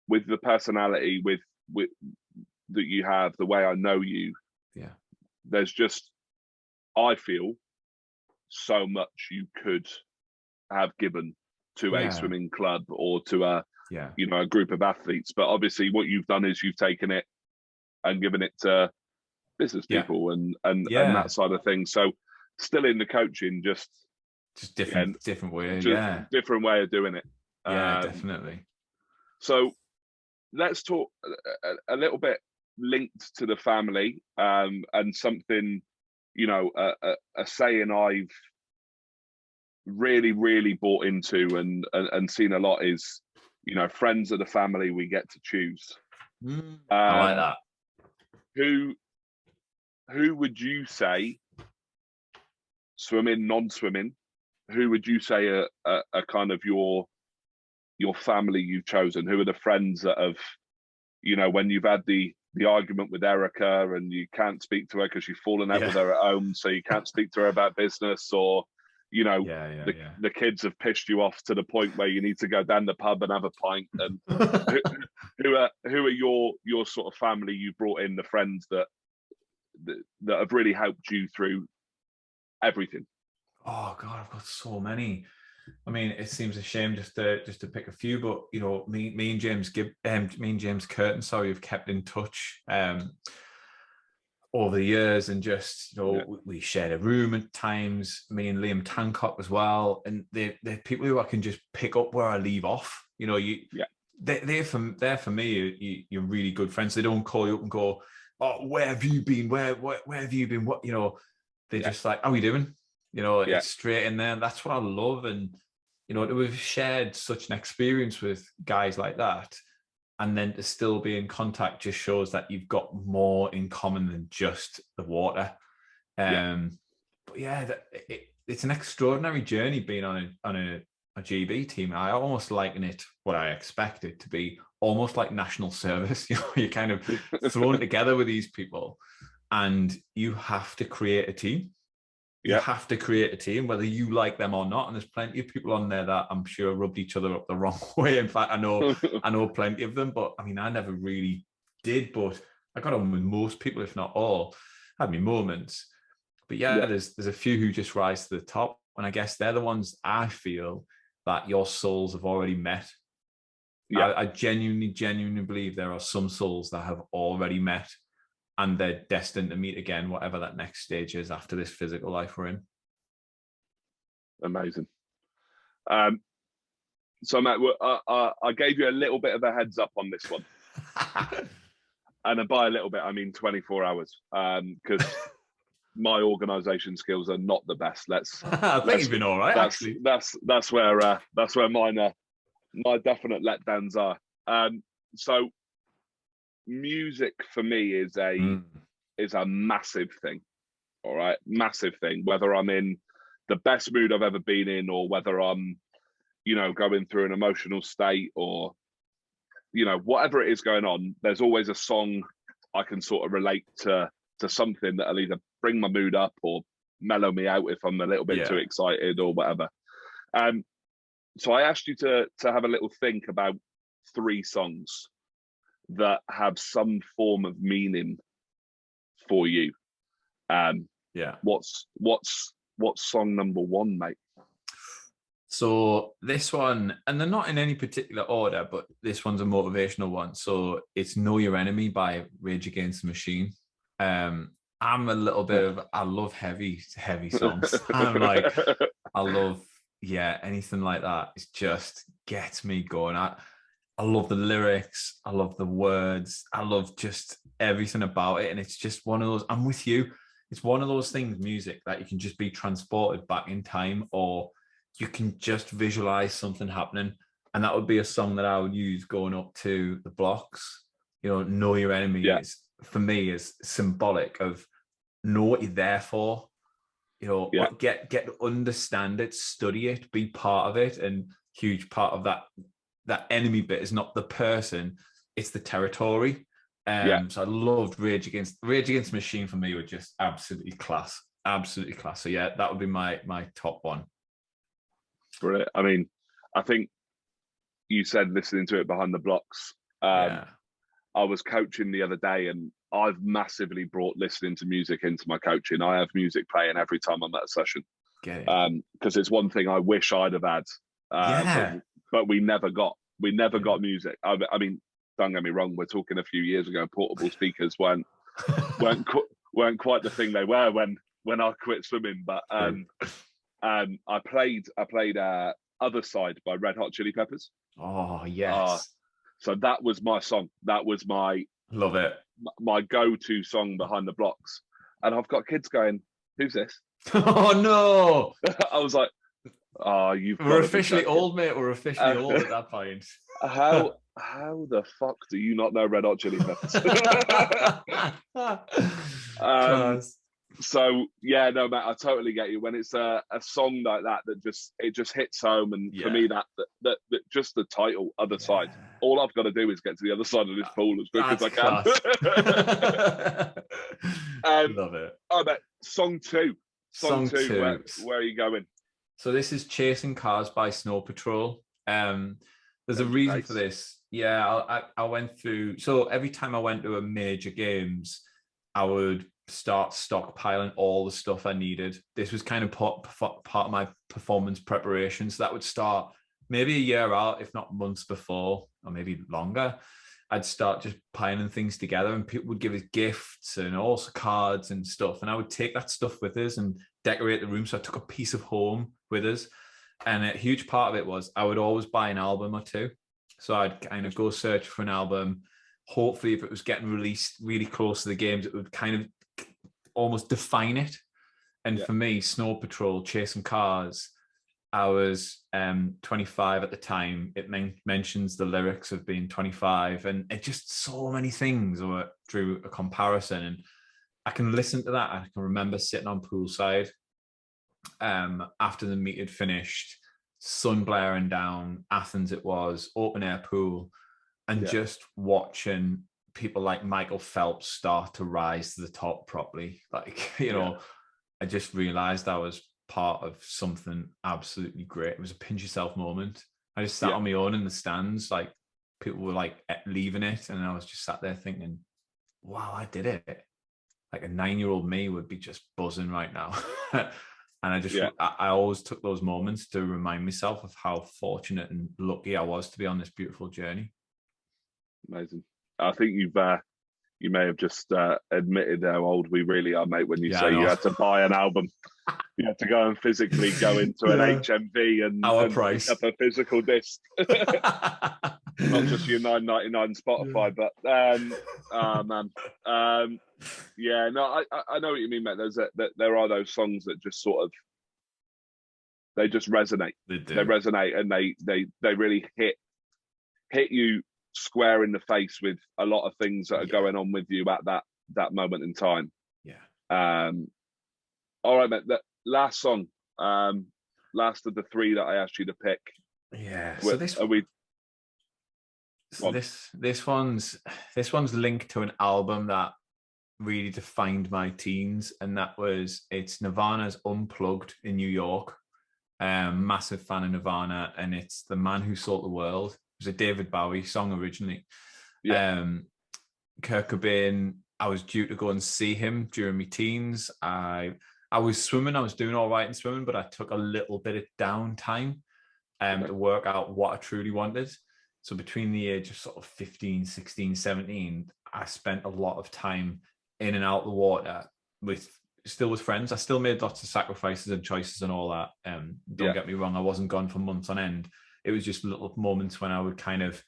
with the personality, with that you have, the way I know you, there's just, I feel, so much you could have given to a swimming club or to a group of athletes. But obviously what you've done is you've taken it and given it to business people and that side of things. So still in the coaching, just different way, different way of doing it. Definitely. So let's talk a little bit linked to the family, and something, you know, a saying I've really, really bought into and seen a lot is, you know, friends of the family we get to choose. I like that. Who would you say, swimming, non-swimming, who would you say are kind of your family you've chosen? Who are the friends that have, you know, when you've had the argument with Erica and you can't speak to her because you've fallen out with her at home, so you can't speak to her about business, or, you know, the kids have pissed you off to the point where you need to go down the pub and have a pint. And who are your sort of family you brought in, the friends that have really helped you through everything? Oh God, I've got so many. I mean, it seems a shame just to pick a few, but you know, me and James Curtin, have kept in touch over the years, and just, you know, we shared a room at times. Me and Liam Tancock as well, and they're people who I can just pick up where I leave off. You know, they're for me. You're really good friends. They don't call you up and go, "Oh, where have you been? Where have you been?" What, you know, they're just like, "How are you doing?" You know, it's straight in there. That's what I love. And, you know, we've shared such an experience with guys like that. And then to still be in contact just shows that you've got more in common than just the water. But yeah, it's an extraordinary journey being on a GB team. I almost liken it, what I expect it to be, almost like national service. You're kind of thrown together with these people, and you have to create a team. You have to create a team, whether you like them or not. And there's plenty of people on there that I'm sure rubbed each other up the wrong way. In fact, I know plenty of them, but I mean, I never really did, but I got on with most people, if not all. Had me moments. But there's a few who just rise to the top. And I guess they're the ones I feel that your souls have already met. Yeah. I genuinely believe there are some souls that have already met, and they're destined to meet again, whatever that next stage is after this physical life we're in. Amazing. So, Matt, I gave you a little bit of a heads up on this one. And by a little bit, I mean 24 hours. Because my organisation skills are not the best. I think you've been all right, actually. That's where my definite letdowns are. So, music for me is a massive thing. All right, massive thing. Whether I'm in the best mood I've ever been in, or whether I'm, going through an emotional state, or whatever it is going on, there's always a song I can sort of relate to something that'll either bring my mood up or mellow me out if I'm a little bit too excited or whatever. So I asked you to have a little think about 3 songs that have some form of meaning for you. What's song number 1, mate? So this one, and they're not in any particular order, but this one's a motivational one. So it's Know Your Enemy by Rage Against the Machine. I'm a little bit of, I love heavy songs. I love, anything like that. It just gets me going. I love the lyrics. I love the words. I love just everything about it. And it's just one of those, I'm with you. It's one of those things, music, that you can just be transported back in time, or you can just visualize something happening. And that would be a song that I would use going up to the blocks. Know Your Enemy is, for me, is symbolic of know what you're there for. Get to understand it, study it, be part of it. And huge part of that enemy bit is not the person, it's the territory. So I loved Rage Against the Machine. For me, were just absolutely class. So that would be my top one. Brilliant. I mean, I think you said listening to it behind the blocks. I was coaching the other day, and I've massively brought listening to music into my coaching. I have music playing every time I'm at a session, because it's one thing I wish I'd have had, but we never got. We never got music. I mean, don't get me wrong. We're talking a few years ago. Portable speakers weren't quite the thing they were when I quit swimming. But I played Other Side by Red Hot Chili Peppers. Oh yes. So that was my song. That was my love it. My go-to song behind the blocks. And I've got kids going, "Who's this?" Oh no! I was like, "Oh, we're officially old, mate. We're officially old at that point." How the fuck do you not know Red Hot Chili Peppers? So no, Matt, I totally get you. When it's a song like that just hits home, and for me that just the title, Other Side. All I've got to do is get to the other side of this pool as quick as I can. Love it. Oh, but song two. Where are you going? So this is Chasing Cars by Snow Patrol. There's a reason for this. I went through. So every time I went to a major games, I would start stockpiling all the stuff I needed. This was kind of part of my performance preparation. So that would start maybe a year out, if not months before, or maybe longer. I'd start just piling things together, and people would give us gifts and also cards and stuff. And I would take that stuff with us and decorate the room. So I took a piece of home with us. And a huge part of it was I would always buy an album or two. So I'd kind of go search for an album. Hopefully, if it was getting released really close to the games, it would kind of almost define it. And for me, Snow Patrol, Chasing Cars, I was 25 at the time. It mentions the lyrics of being 25, and it just so many things drew a comparison. And I can listen to that. I can remember sitting on poolside after the meet had finished, sun blaring down, Athens it was, open air pool, and just watching people like Michael Phelps start to rise to the top properly. Like, you know, I just realized I was part of something absolutely great. It was a pinch yourself moment. I just sat on my own in the stands, like people were like leaving it, and I was just sat there thinking, wow, I did it. Like a 9-year-old me would be just buzzing right now. And I always took those moments to remind myself of how fortunate and lucky I was to be on this beautiful journey. Amazing. I think you may have just admitted how old we really are, mate, when you say you had to buy an album. You had to go and physically go into an HMV and price pick up a physical disc. Not just your $9.99 Spotify, but oh man. I know what you mean, mate. There are those songs that just sort of they just resonate. They resonate, and they really hit you square in the face with a lot of things that are going on with you at that moment in time. All right, mate. That last song, last of the three that I asked you to pick. So this one's linked to an album that really defined my teens, and it's Nirvana's Unplugged in New York. Massive fan of Nirvana, and it's The Man Who Sold the World. It was a David Bowie song originally. Kurt Cobain, I was due to go and see him during my teens. I was swimming, I was doing all right in swimming, but I took a little bit of downtime to work out what I truly wanted. So between the age of sort of 15, 16, 17, I spent a lot of time in and out the water with friends. I still made lots of sacrifices and choices and all that. Don't get me wrong, I wasn't gone for months on end. It was just little moments when I would kind of,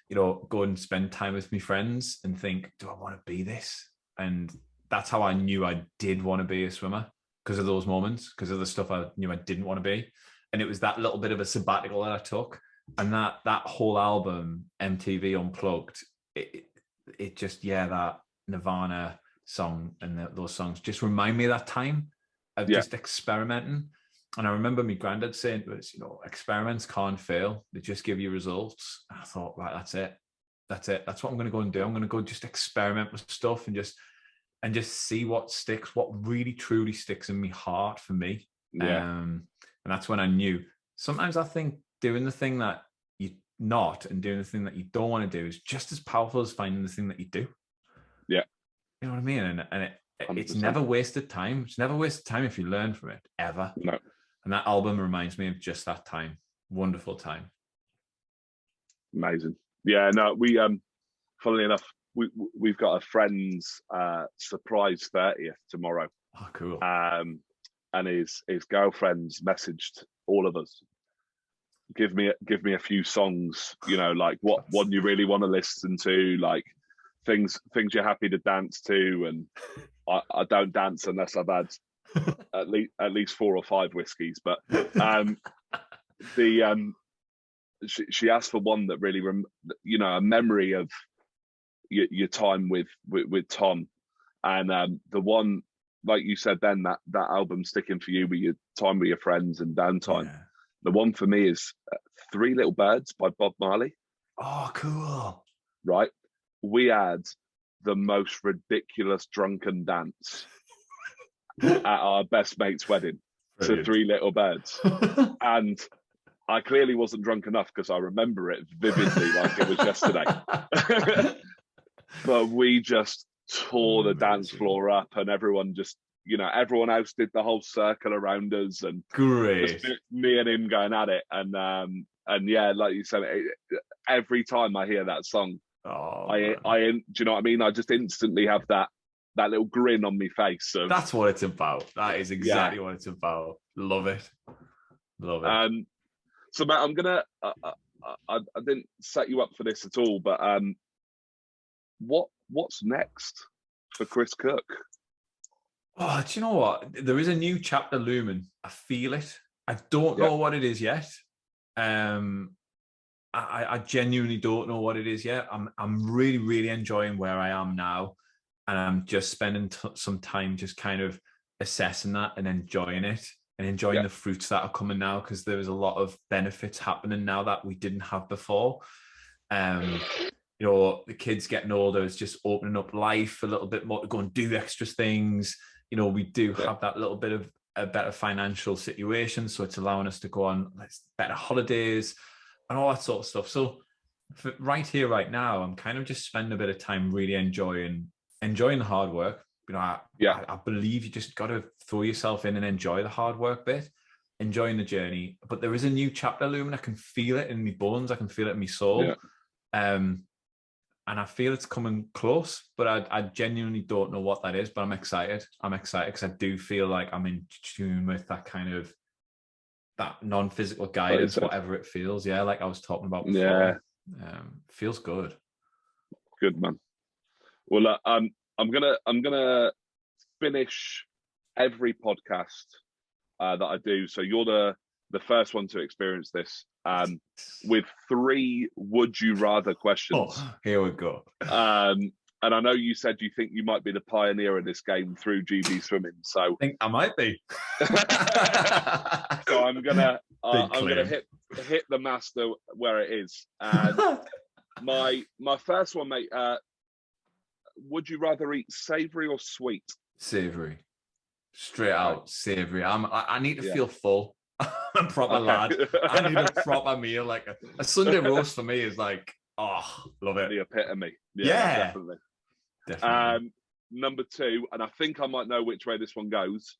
you know, go and spend time with my friends and think, do I want to be this? And that's how I knew I did want to be a swimmer, because of those moments, because of the stuff I knew I didn't want to be. And it was that little bit of a sabbatical that I took. And that whole album, MTV Unplugged, it just, that Nirvana song and those songs just remind me of that time of just experimenting. And I remember my granddad saying to us, you know, experiments can't fail. They just give you results. And I thought, right, that's it. That's what I'm going to go and do. I'm going to go just experiment with stuff and just see what sticks, what really truly sticks in my heart for me. And that's when I knew. Sometimes I think doing the thing that you're not and doing the thing that you don't want to do is just as powerful as finding the thing that you do. Yeah. You know what I mean? And it's never wasted time. It's never wasted time if you learn from it, ever. No. And that album reminds me of just that time. Wonderful time. Amazing. Yeah, no, we funnily enough, we've got a friend's surprise 30th tomorrow. Oh, cool. And his girlfriend's messaged all of us. Give me a few songs, you know, like what one you really want to listen to, like things you're happy to dance to. And I don't dance unless I've had at least 4 or 5 whiskeys. But she asked for one that really a memory of your time with Tom, and the one, like you said then, that album sticking for you with your time with your friends and downtime. The one for me is Three Little Birds by Bob Marley. Oh, cool. Right. We had the most ridiculous drunken dance at our best mate's wedding. Brilliant. To Three Little Birds. And I clearly wasn't drunk enough because I remember it vividly like it was yesterday. But we just tore the dance floor up, and everyone just, you know, everyone else did the whole circle around us, and great, me and him going at it. And yeah, like you said, every time I hear that song, I do you know what I mean? I just instantly have that little grin on my face. That's what it's about. That is exactly what it's about. Love it. So Matt, I'm gonna I didn't set you up for this at all, but what's next for Chris Cook? Oh, do you know what? There is a new chapter looming. I feel it. I don't know what it is yet. I genuinely don't know what it is yet. I'm really, really enjoying where I am now, and I'm just spending some time just kind of assessing that and enjoying it. and enjoying the fruits that are coming now, because there is a lot of benefits happening now that we didn't have before. You know, the kids getting older, it's just opening up life a little bit more to go and do extra things. You know, we do have that little bit of a better financial situation, so it's allowing us to go on better holidays and all that sort of stuff. So for right here, right now, I'm kind of just spending a bit of time really enjoying the hard work. You know, I believe you just got to throw yourself in and enjoy the hard work bit, enjoying the journey. But there is a new chapter looming. I can feel it in my bones. I can feel it in my soul. And I feel it's coming close, but I genuinely don't know what that is, but I'm excited. I'm excited because I do feel like I'm in tune with that kind of, that non-physical guidance, whatever it feels. Yeah, like I was talking about before. Feels good. Good, man. Well, I'm gonna finish every podcast that I do. So you're the first one to experience this, with 3 would you rather questions. Oh, here we go. And I know you said you think you might be the pioneer of this game through GB Swimming. So I think I might be. So I'm gonna hit the master where it is. And my first one, mate. Would you rather eat savoury or sweet? Savoury, straight out savoury. I need to feel full. I'm a proper lad. I need a proper meal. Like a Sunday roast for me is like, oh, love it. The epitome. Yeah, definitely. Number 2, and I think I might know which way this one goes.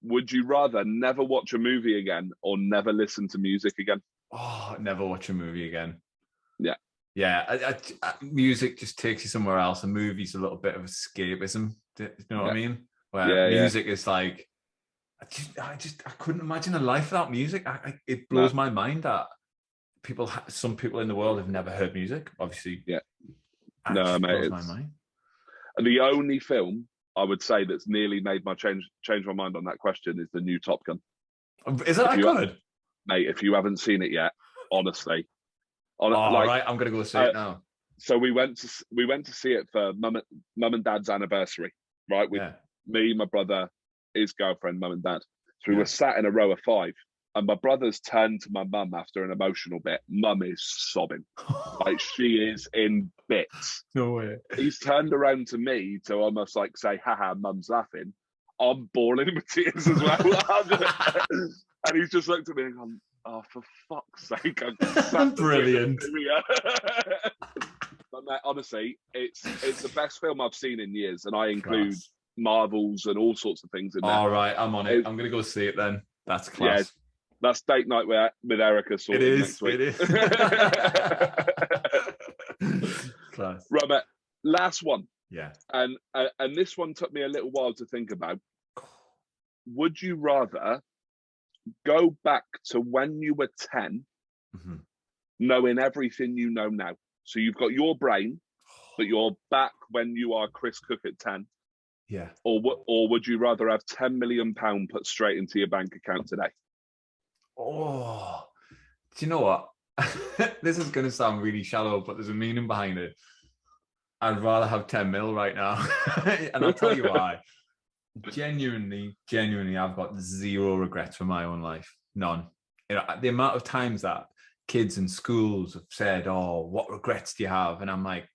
Would you rather never watch a movie again or never listen to music again? Oh, never watch a movie again. Yeah. Music just takes you somewhere else. A movie's a little bit of escapism. Do you know what I mean? Where music is like, I couldn't imagine a life without music. It blows my mind that some people in the world have never heard music. Obviously, no, mate, blows my mind. And the only film I would say that's nearly made my change my mind on that question is the new Top Gun. Is that good, mate? If you haven't seen it yet, honestly, right, I'm gonna go see it now. So we went to see it for mum and dad's anniversary, right? With me, my brother, his girlfriend, mum and dad. So we were sat in a row of 5, and my brother's turned to my mum after an emotional bit. Mum is sobbing, like she is in bits. No way. He's turned around to me to almost like say, "Haha, mum's laughing." I'm bawling with tears as well. And he's just looked at me and gone, "Oh, for fuck's sake!" I'm brilliant. But mate, honestly, it's the best film I've seen in years, and I include Marvels and all sorts of things in there. All right, I'm on it. I'm gonna go see it then. That's class. Yeah, that's date night with Erica. It is. Next week. It is. Class. Right, mate. Last one. Yeah. And this one took me a little while to think about. Would you rather go back to when you were 10, knowing everything you know now? So you've got your brain, but you're back when you are Chris Cook at 10. Yeah. Or would you rather have £10 million put straight into your bank account today? Oh, do you know what? This is going to sound really shallow, but there's a meaning behind it. I'd rather have 10 mil right now. And I'll tell you why. Genuinely, I've got 0 regrets for my own life. None. You know, the amount of times that kids in schools have said, "Oh, what regrets do you have?" And I'm like,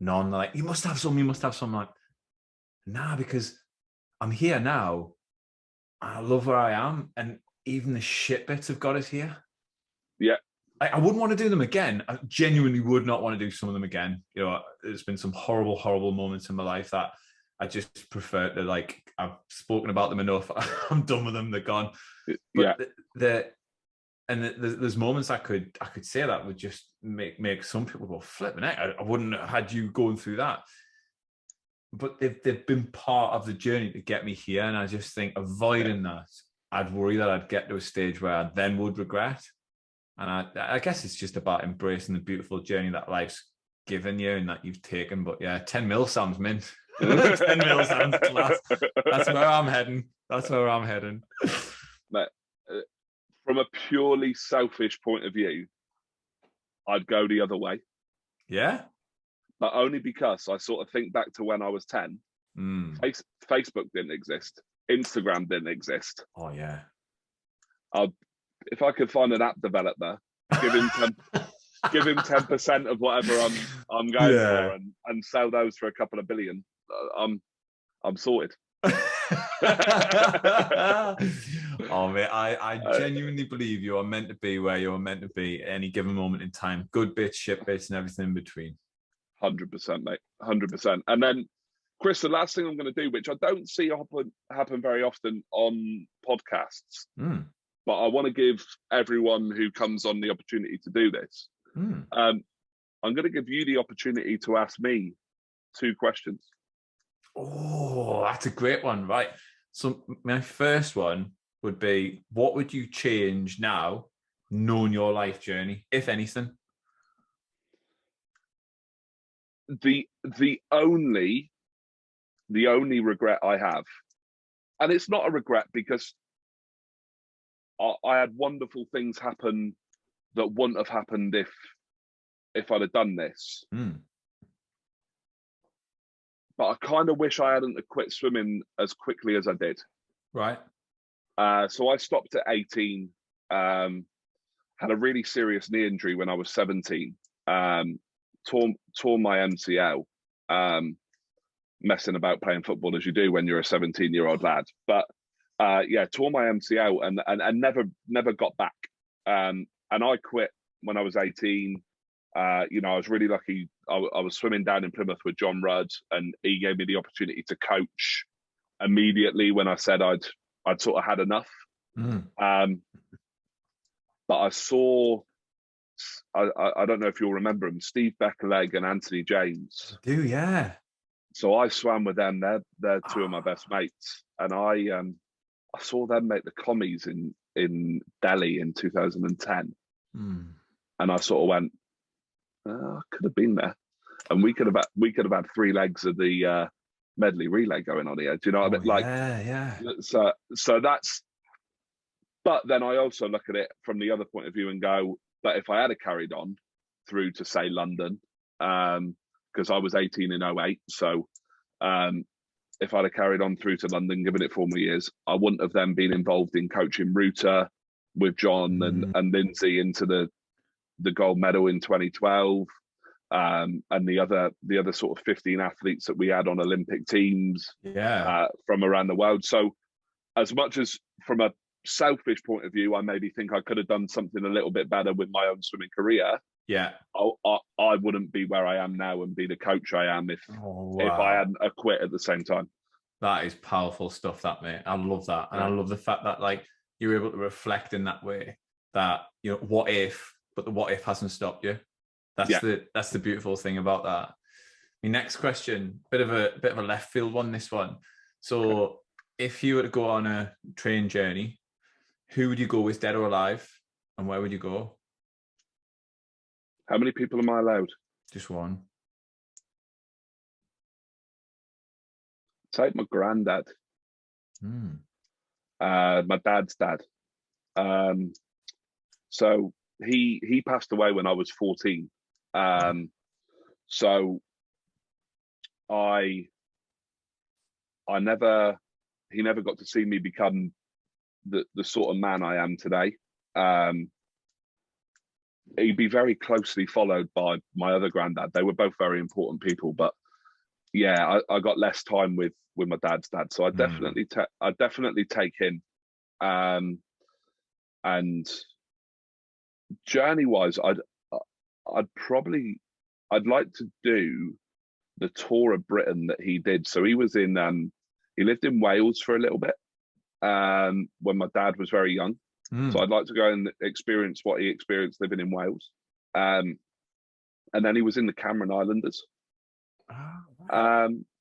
none. They're like, you must have some. I'm like, nah, because I'm here now. I love where I am. And even the shit bits have got us here. Yeah. I wouldn't want to do them again. I genuinely would not want to do some of them again. You know, there's been some horrible, horrible moments in my life that I just prefer to, like, I've spoken about them enough. I'm done with them. They're gone. But there's moments I could say that would just make some people go flipping out. I wouldn't have had you going through that. But they've been part of the journey to get me here. And I just think avoiding that, I'd worry that I'd get to a stage where I then would regret. And I guess it's just about embracing the beautiful journey that life's given you and that you've taken. But yeah, 10 mil sounds mint. 10 mil sounds class. That's where I'm heading. But, from a purely selfish point of view, I'd go the other way. Yeah? But only because I sort of think back to when I was 10. Facebook didn't exist. Instagram didn't exist. Oh, yeah. If I could find an app developer, give him 10% of whatever I'm going for, and sell those for a couple of billion. I'm sorted. Oh mate, I genuinely believe you are meant to be where you're meant to be at any given moment in time. Good bits, shit bits, and everything in between. 100%, mate. 100%. And then, Chris, the last thing I'm going to do, which I don't see happen very often on podcasts, but I want to give everyone who comes on the opportunity to do this. I'm going to give you the opportunity to ask me 2 questions. Oh, that's a great one. Right. So my first one would be, what would you change now, knowing your life journey, if anything? The only regret I have, and it's not a regret because I had wonderful things happen that wouldn't have happened if I'd have done this. But I kind of wish I hadn't quit swimming as quickly as I did. Right. So I stopped at 18, had a really serious knee injury when I was 17, tore my MCL, messing about playing football as you do when you're a 17-year-old lad. But tore my MCL and never got back. And I quit when I was 18. I was really lucky. I was swimming down in Plymouth with John Rudd, and he gave me the opportunity to coach immediately when I said I'd sort of had enough. But I saw, I don't know if you'll remember them, Steve Beckerleg and Anthony James. I do, yeah. So I swam with them. They're 2 of my best mates, and I saw them make the commies in Delhi in 2010, and I sort of went, I could have been there, and we could have had 3 legs of the medley relay going on here. Do you know what I mean? Like, yeah. So that's. But then I also look at it from the other point of view and go, but if I had carried on through to say London, because I was 18 in 08, so if I'd have carried on through to London, given it 4 more years, I wouldn't have then been involved in coaching Ruta with John and Lindsay into the gold medal in 2012, and the other sort of 15 athletes that we had on Olympic teams from around the world. So as much as from a selfish point of view, I maybe think I could have done something a little bit better with my own swimming career. I wouldn't be where I am now and be the coach I am if I hadn't quit at the same time. That is powerful stuff, that, mate. I love that. And I love the fact that, like, you're able to reflect in that way, that, what if, but the what if hasn't stopped you. That's the beautiful thing about that. My next question, bit of a left field one, this one. So if you were to go on a train journey, who would you go with, dead or alive, and where would you go? How many people am I allowed? Just one. Take my granddad. My dad's dad. So he passed away when I was 14. So he never got to see me become the sort of man I am today. He'd be very closely followed by my other granddad. They were both very important people, but yeah, I got less time with my dad's dad, so I definitely take him. And journey wise, I'd like to do the tour of Britain that he did. So he was he lived in Wales for a little bit when my dad was very young. So I'd like to go and experience what he experienced living in Wales. And then he was in the Cameron Islanders.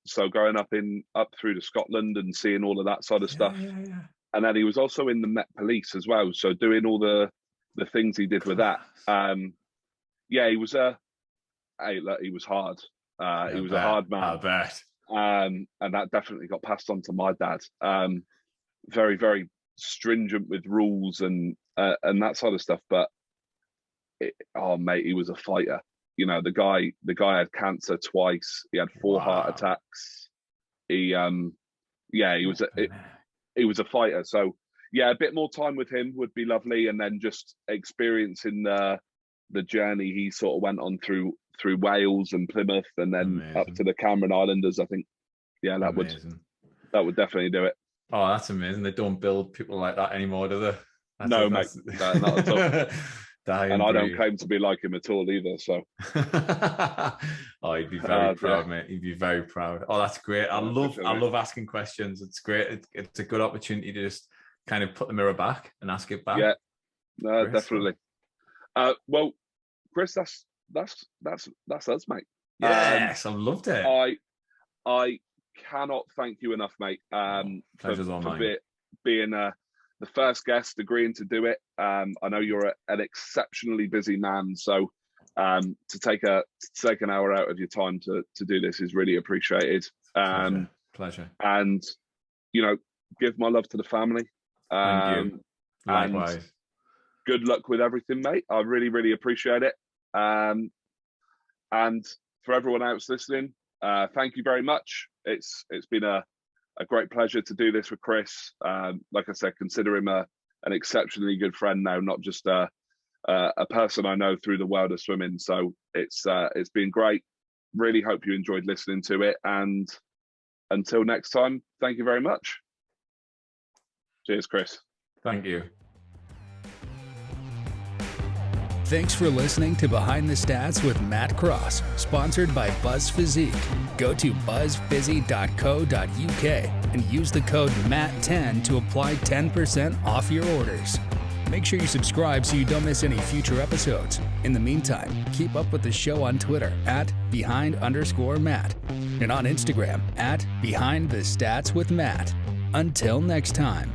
So going up through to Scotland and seeing all of that sort of stuff. And then he was also in the Met Police as well. So doing all the things he did with that. He was he was hard. He was a hard man. I bet. And that definitely got passed on to my dad. Very, very stringent with rules and that sort of stuff. But mate, he was a fighter. The guy had cancer twice. He had 4 heart attacks. He was a fighter. So yeah, a bit more time with him would be lovely, and then just experiencing the journey he sort of went on through Wales and Plymouth, and then up to the Cameron Islanders. I think, yeah, that would definitely do it. Oh, that's amazing. They don't build people like that anymore, do they? No, mate, no, not at all. And I don't claim to be like him at all either. So, oh, he'd be very proud, mate. He'd be very proud. Oh, that's great. I love asking questions. It's great. It's a good opportunity to just kind of put the mirror back and ask it back. Yeah, no, definitely. Well, Chris, that's us, mate. Yes, I loved it. I cannot thank you enough, mate. For being the first guest, agreeing to do it. I know you're an exceptionally busy man, so to take an hour out of your time to do this is really appreciated. Pleasure. And give my love to the family. Thank you. Likewise. And good luck with everything, mate. I really, really appreciate it. And for everyone else listening, thank you very much. It's been a great pleasure to do this with Chris. Like I said, consider him an exceptionally good friend now, not just a person I know through the world of swimming. So it's been great. Really hope you enjoyed listening to it. And until next time, thank you very much. Cheers, Chris. Thank you. Thanks for listening to Behind the Stats with Matt Cross, sponsored by Buzz Physique. Go to buzzphysi.co.uk and use the code MATT10 to apply 10% off your orders. Make sure you subscribe so you don't miss any future episodes. In the meantime, keep up with the show on Twitter @behind_Matt and on Instagram @BehindTheStatsWithMatt. Until next time.